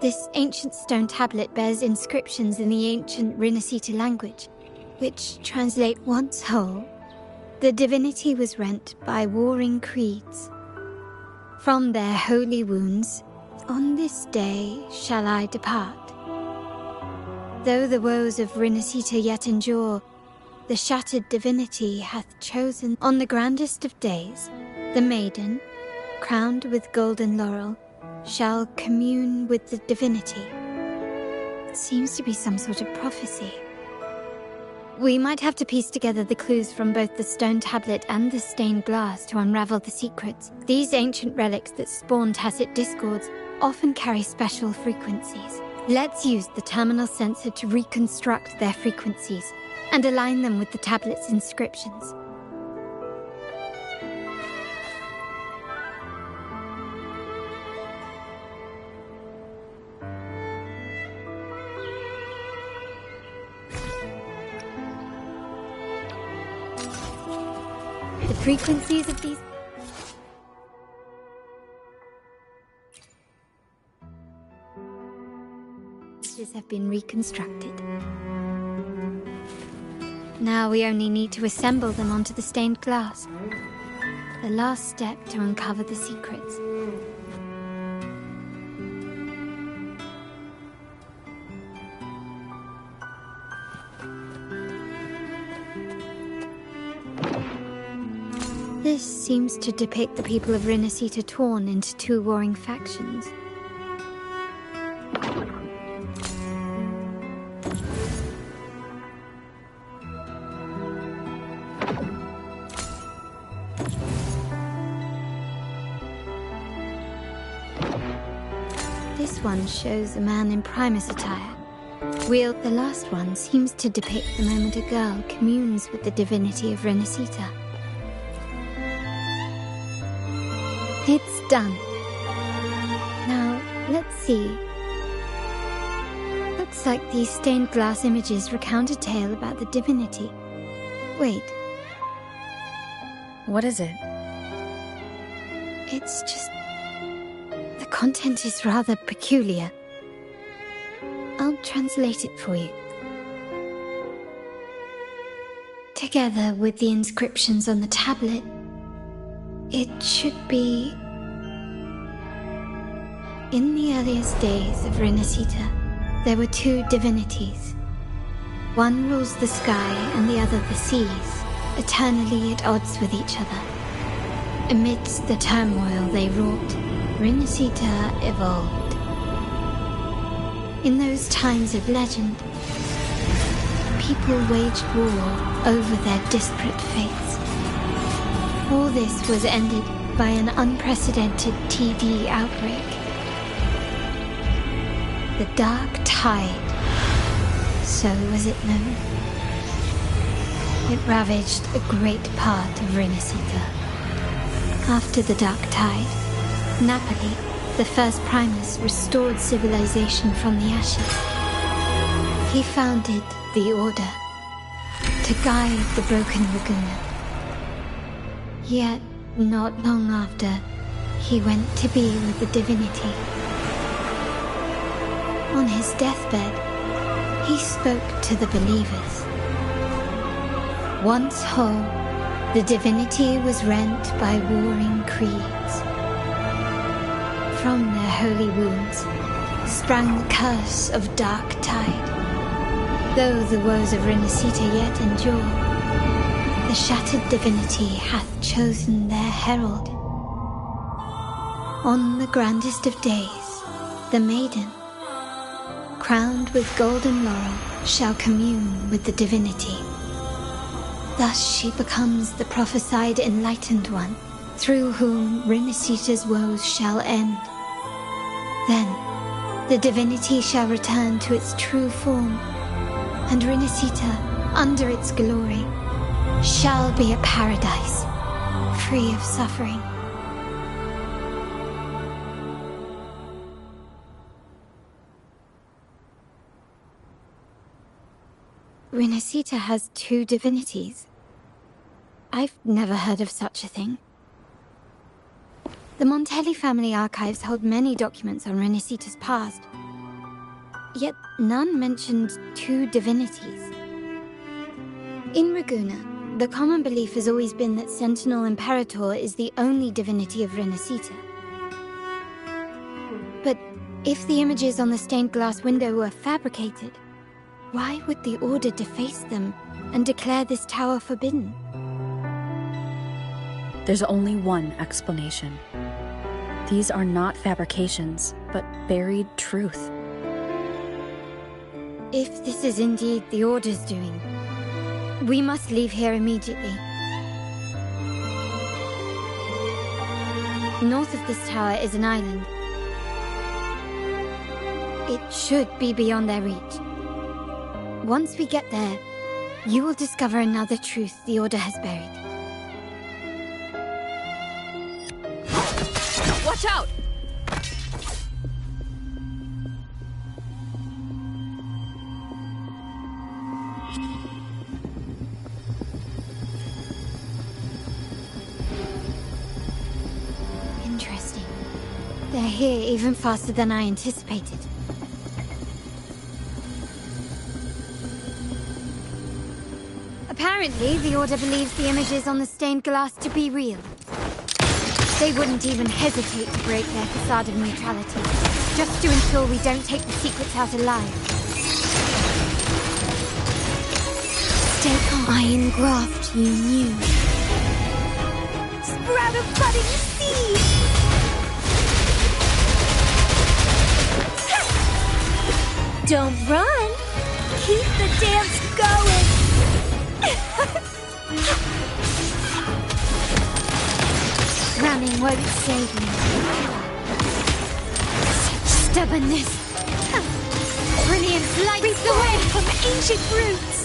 M: This ancient stone tablet bears inscriptions in the ancient Rinascita language, which translate once whole. The divinity was rent by warring creeds. From their holy wounds, on this day shall I depart. Though the woes of Rinascita yet endure, the shattered divinity hath chosen on the grandest of days, the maiden, crowned with golden laurel, shall commune with the divinity. It seems to be some sort of prophecy. We might have to piece together the clues from both the stone tablet and the stained glass to unravel the secrets. These ancient relics that spawn tacit discords often carry special frequencies. Let's use the terminal sensor to reconstruct their frequencies and align them with the tablet's inscriptions. The frequencies of these messages have been reconstructed. Now we only need to assemble them onto the stained glass. The last step to uncover the secrets. This seems to depict the people of Rinascita torn into two warring factions. This one shows a man in Primus attire. The last one seems to depict the moment a girl communes with the divinity of Rinascita. It's done. Now, let's see. Looks like these stained glass images recount a tale about the divinity. Wait.
J: What is it?
M: It's just... the content is rather peculiar. I'll translate it for you. Together with the inscriptions on the tablet, it should be... In the earliest days of Rinascita, there were two divinities. One rules the sky and the other the seas, eternally at odds with each other. Amidst the turmoil they wrought, Rinascita evolved. In those times of legend, people waged war over their disparate fates. All this was ended by an unprecedented TD outbreak. The Dark Tide, so was it known. It ravaged a great part of Rinascita. After the Dark Tide, Napoli, the first Primus, restored civilization from the ashes. He founded the Order to guide the broken Laguna. Yet, not long after, he went to be with the divinity. On his deathbed, he spoke to the believers. Once whole, the divinity was rent by warring creeds. From their holy wounds sprang the curse of Dark Tide. Though the woes of Rinascita yet endure, the shattered divinity hath chosen their herald. On the grandest of days, the maiden, crowned with golden laurel, shall commune with the divinity. Thus she becomes the prophesied enlightened one, through whom Rinascita's woes shall end. Then, the divinity shall return to its true form, and Rinascita, under its glory, shall be a paradise, free of suffering. Rinascita has two divinities. I've never heard of such a thing. The Montelli family archives hold many documents on Rinascita's past, Yet none mentioned two divinities. In Raguna, the common belief has always been that Sentinel Imperator is the only divinity of Renacita. But if the images on the stained glass window were fabricated, why would the Order deface them and declare this tower forbidden?
J: There's only one explanation. These are not fabrications, but buried truth.
M: If this is indeed the Order's doing, we must leave here immediately. North of this tower is an island. It should be beyond their reach. Once we get there, you will discover another truth the Order has buried.
U: Watch out!
M: Interesting. They're here even faster than I anticipated. Apparently, the Order believes the images on the stained glass to be real. They wouldn't even hesitate to break their facade of neutrality, just to ensure we don't take the secrets out alive. Stay calm. Iron graft you knew. Sprout a budding seed! Don't run! Keep the dance going! Running won't save me. Such stubbornness. Brilliant lights away from ancient roots.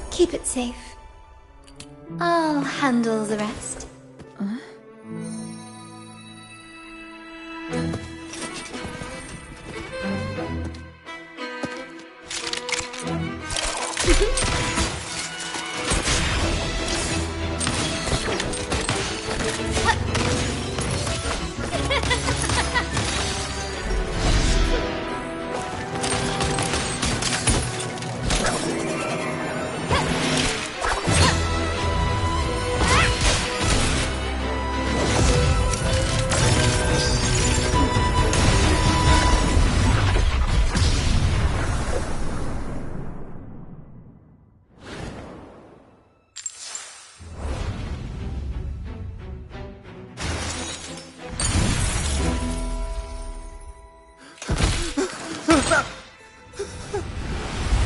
M: Keep it safe. I'll handle the rest.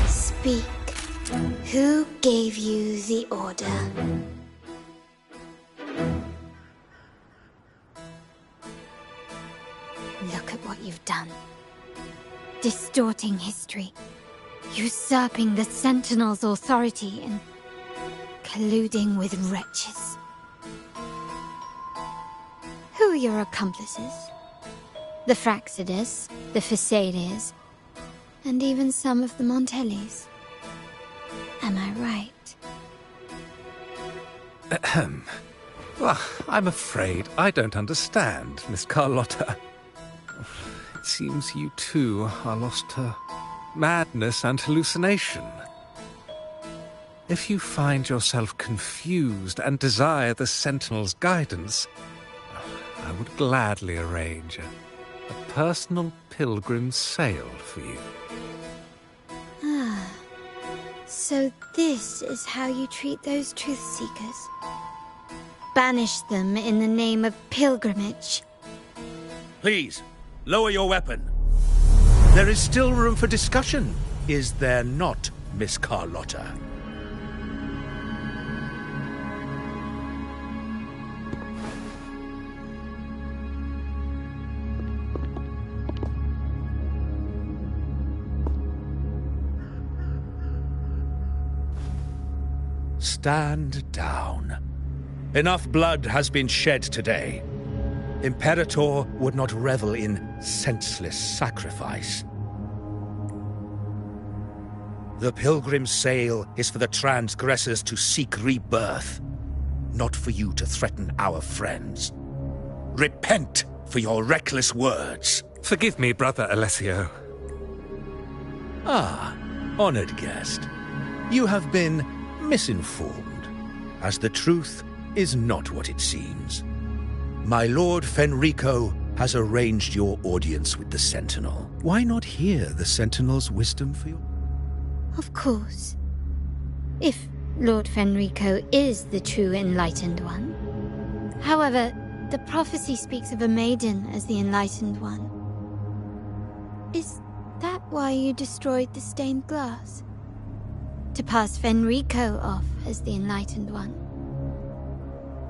M: Speak. Who gave you the order? Look at what you've done. Distorting history. Usurping the Sentinel's authority and colluding with wretches. Who are your accomplices? The Fraxidus, the Phasaelias, and even some of the Montellis. Am I right?
N: Ahem. Well, I'm afraid I don't understand, Miss Carlotta. It seems you too are lost to madness and hallucination. If you find yourself confused and desire the Sentinel's guidance, I would gladly arrange a personal pilgrim sail for you.
M: Ah. So this is how you treat those truth seekers. Banish them in the name of pilgrimage.
H: Please, lower your weapon. There is still room for discussion, is there not, Miss Carlotta? Stand down. Enough blood has been shed today. Imperator would not revel in senseless sacrifice. The pilgrim's sail is for the transgressors to seek rebirth, not for you to threaten our friends. Repent for your reckless words.
N: Forgive me, Brother Alessio.
H: Ah, honored guest. You have been misinformed, as the truth is not what it seems. My Lord Fenrico has arranged your audience with the Sentinel. Why not hear the Sentinel's wisdom for you?
M: Of course. If Lord Fenrico is the true Enlightened One. However, the prophecy speaks of a maiden as the Enlightened One. Is that why you destroyed the stained glass? To pass Fenrico off as the Enlightened One?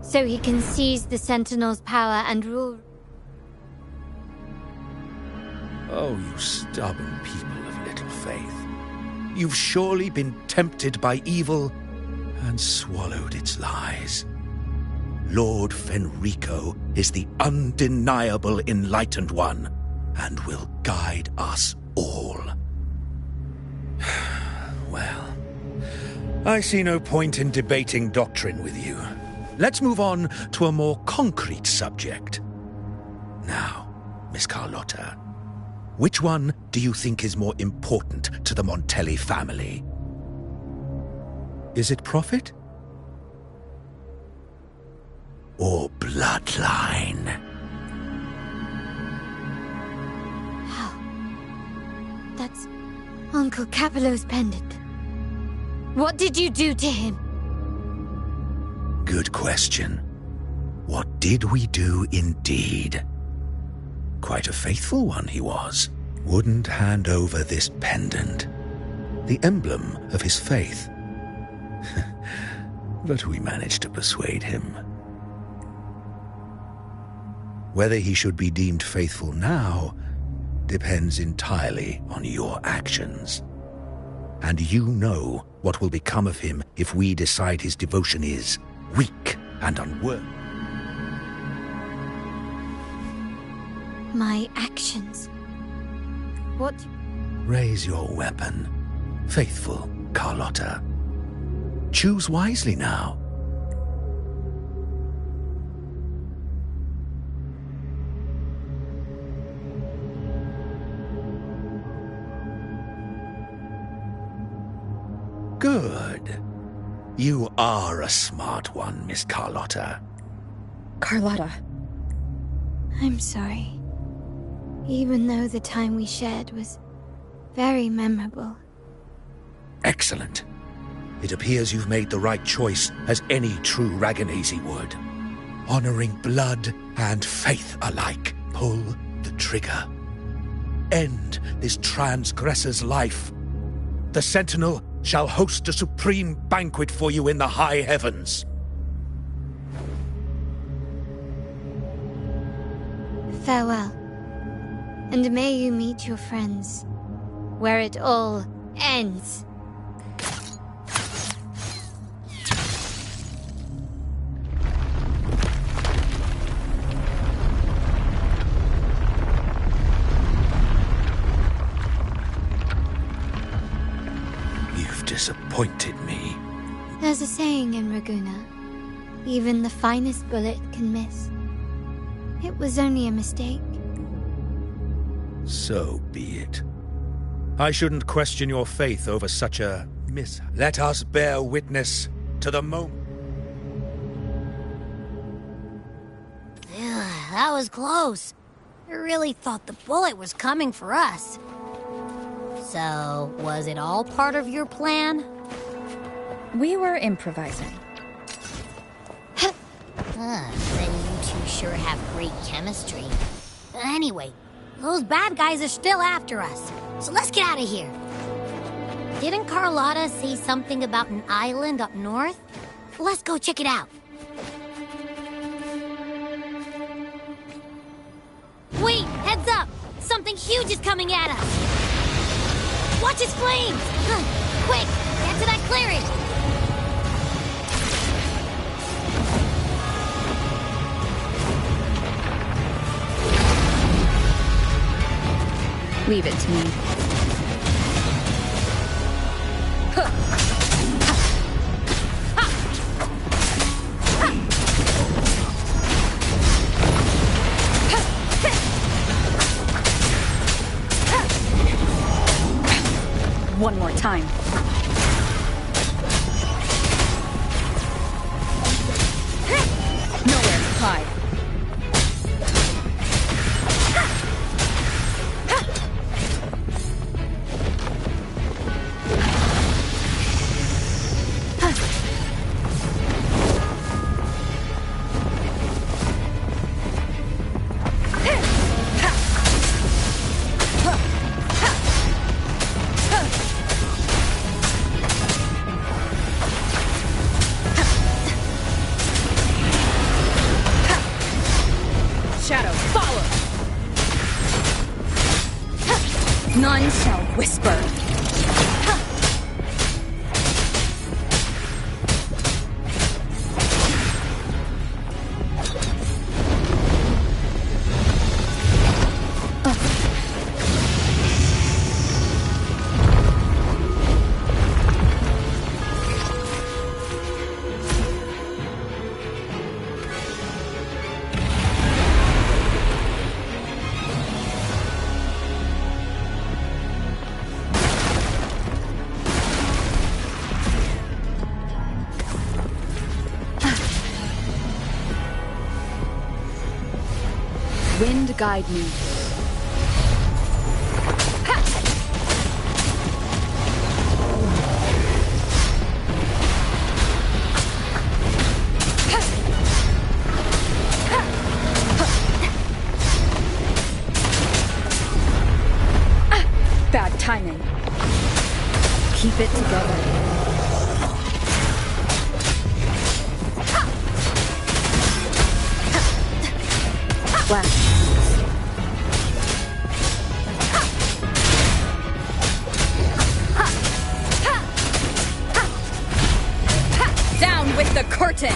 M: So he can seize the Sentinel's power and rule...
H: Oh, you stubborn people of little faith. You've surely been tempted by evil and swallowed its lies. Lord Fenrico is the undeniable Enlightened One and will guide us all. Well, I see no point in debating doctrine with you. Let's move on to a more concrete subject. Now, Miss Carlotta, which one do you think is more important to the Montelli family? Is it profit? Or bloodline?
M: How? That's Uncle Capello's pendant. What did you do to him?
H: Good question. What did we do indeed? Quite a faithful one he was. Wouldn't hand over this pendant, the emblem of his faith. But we managed to persuade him. Whether he should be deemed faithful now depends entirely on your actions. And you know what will become of him if we decide his devotion is weak and unworthy.
M: My actions? What?
H: Raise your weapon, faithful Carlotta. Choose wisely now. Good. You are a smart one, Miss Carlotta.
J: Carlotta.
M: I'm sorry. Even though the time we shared was very memorable.
H: Excellent. It appears you've made the right choice, as any true Raganese would. Honoring blood and faith alike. Pull the trigger. End this transgressor's life. The Sentinel shall host a supreme banquet for you in the high heavens.
M: Farewell. And may you meet your friends, where it all ends.
H: You've disappointed me.
M: There's a saying in Raguna, even the finest bullet can miss. It was only a mistake.
H: So be it. I shouldn't question your faith over such a mishap. Let us bear witness to the moment.
B: That was close. I really thought the bullet was coming for us. So, was it all part of your plan?
J: We were improvising.
B: Then you two sure have great chemistry. Anyway, those bad guys are still after us, so let's get out of here. Didn't Carlotta say something about an island up north? Let's go check it out. Wait, heads up! Something huge is coming at us! Watch its flames! Quick, get to that clearing!
J: Leave it to me. One more time. Nowhere to hide. Shadow, follow! None shall whisper. Wind guide me. Bad timing. Keep it together. Flash. Down with the curtain!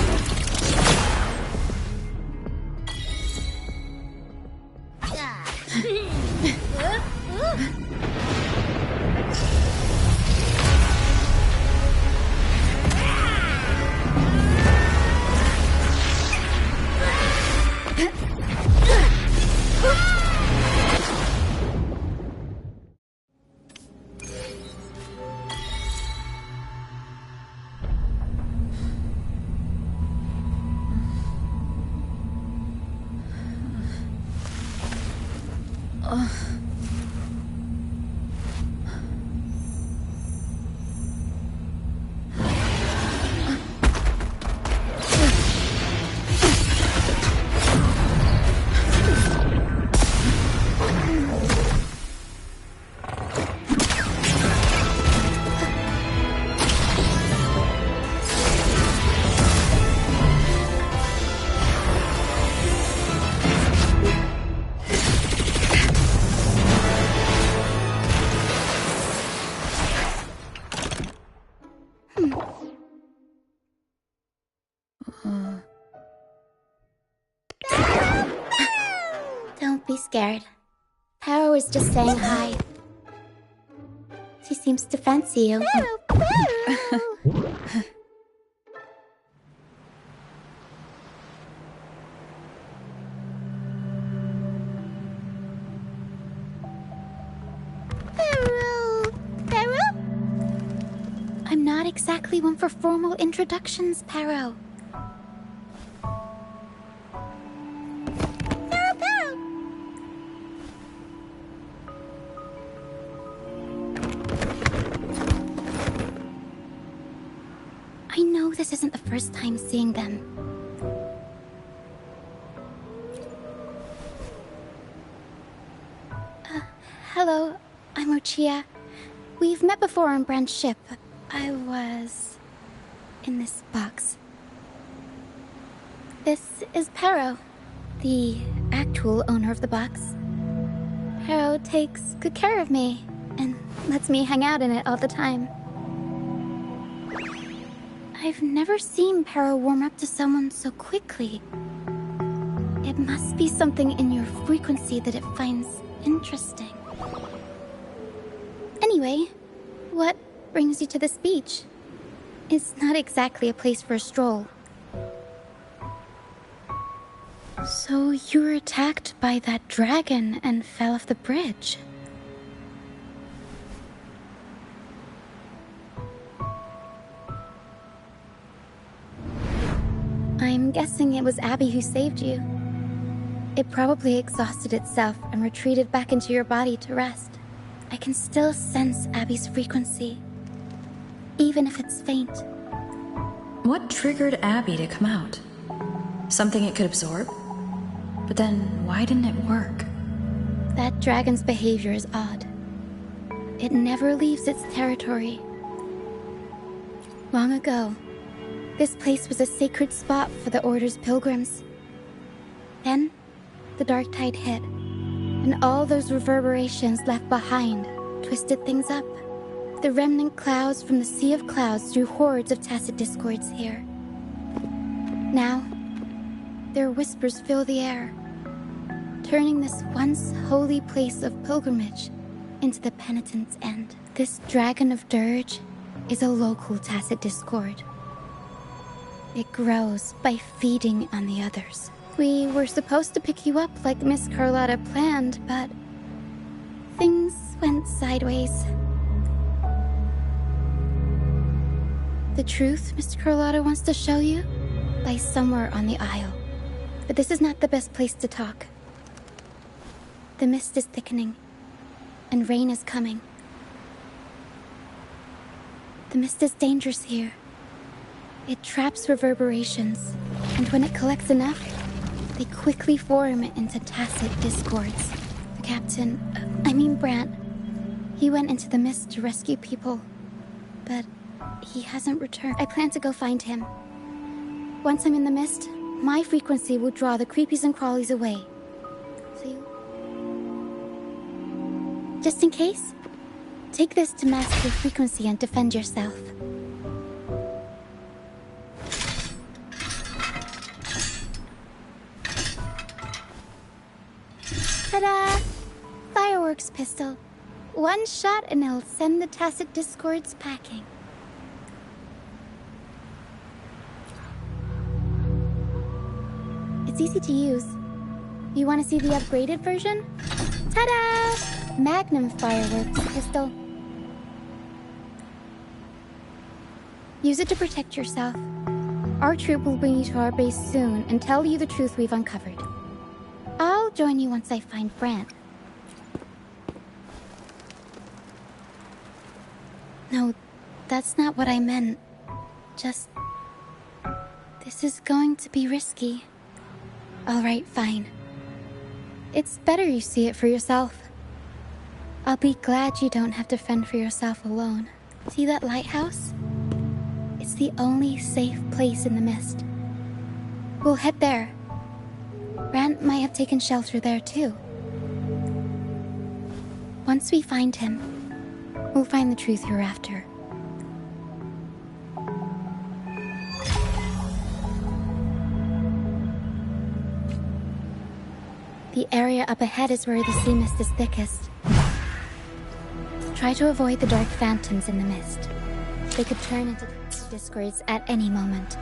E: Don't be scared. Paro is just saying hi. She seems to fancy you. I'm not exactly one for formal introductions, Paro. I know this isn't the first time seeing them. Hello, I'm Lucia. We've met before on Brand's ship. I was in this box. This is Paro, the actual owner of the box. Paro takes good care of me and lets me hang out in it all the time. I've never seen Paro warm up to someone so quickly. It must be something in your frequency that it finds interesting. Anyway, what brings you to this beach? It's not exactly a place for a stroll. So you were attacked by that dragon and fell off the bridge. I'm guessing it was Abby who saved you. It probably exhausted itself and retreated back into your body to rest. I can still sense Abby's frequency, even if it's faint.
J: What triggered Abby to come out? Something it could absorb? But then, why didn't it work?
E: That dragon's behavior is odd. It never leaves its territory. Long ago, this place was a sacred spot for the Order's pilgrims. Then, the dark tide hit, and all those reverberations left behind twisted things up. The remnant clouds from the Sea of Clouds drew hordes of tacit discords here. Now, their whispers fill the air, turning this once holy place of pilgrimage into the penitent's end. This Dragon of Dirge is a local tacit discord. It grows by feeding on the others. We were supposed to pick you up like Miss Carlotta planned, but things went sideways. The truth Mr. Carlotta wants to show you lies somewhere on the Isle. But this is not the best place to talk. The mist is thickening, and rain is coming. The mist is dangerous here. It traps reverberations, and when it collects enough, they quickly form into tacit discords. The captain, Brant, he went into the mist to rescue people, but he hasn't returned. I plan to go find him. Once I'm in the mist, my frequency will draw the creepies and crawlies away. So just in case, take this to mask your frequency and defend yourself. Ta-da! Fireworks pistol. One shot and it'll send the tacit discords packing. It's easy to use. You want to see the upgraded version? Ta-da! Magnum fireworks pistol. Use it to protect yourself. Our troop will bring you to our base soon and tell you the truth we've uncovered. I'll join you once I find Brant. No, that's not what I meant. Just... this is going to be risky. Alright, fine. It's better you see it for yourself. I'll be glad you don't have to fend for yourself alone. See that lighthouse? It's the only safe place in the mist. We'll head there. Brant might have taken shelter there too. Once we find him, we'll find the truth you're after. The area up ahead is where the sea mist is thickest. Try to avoid the dark phantoms in the mist. They could turn into discords at any moment.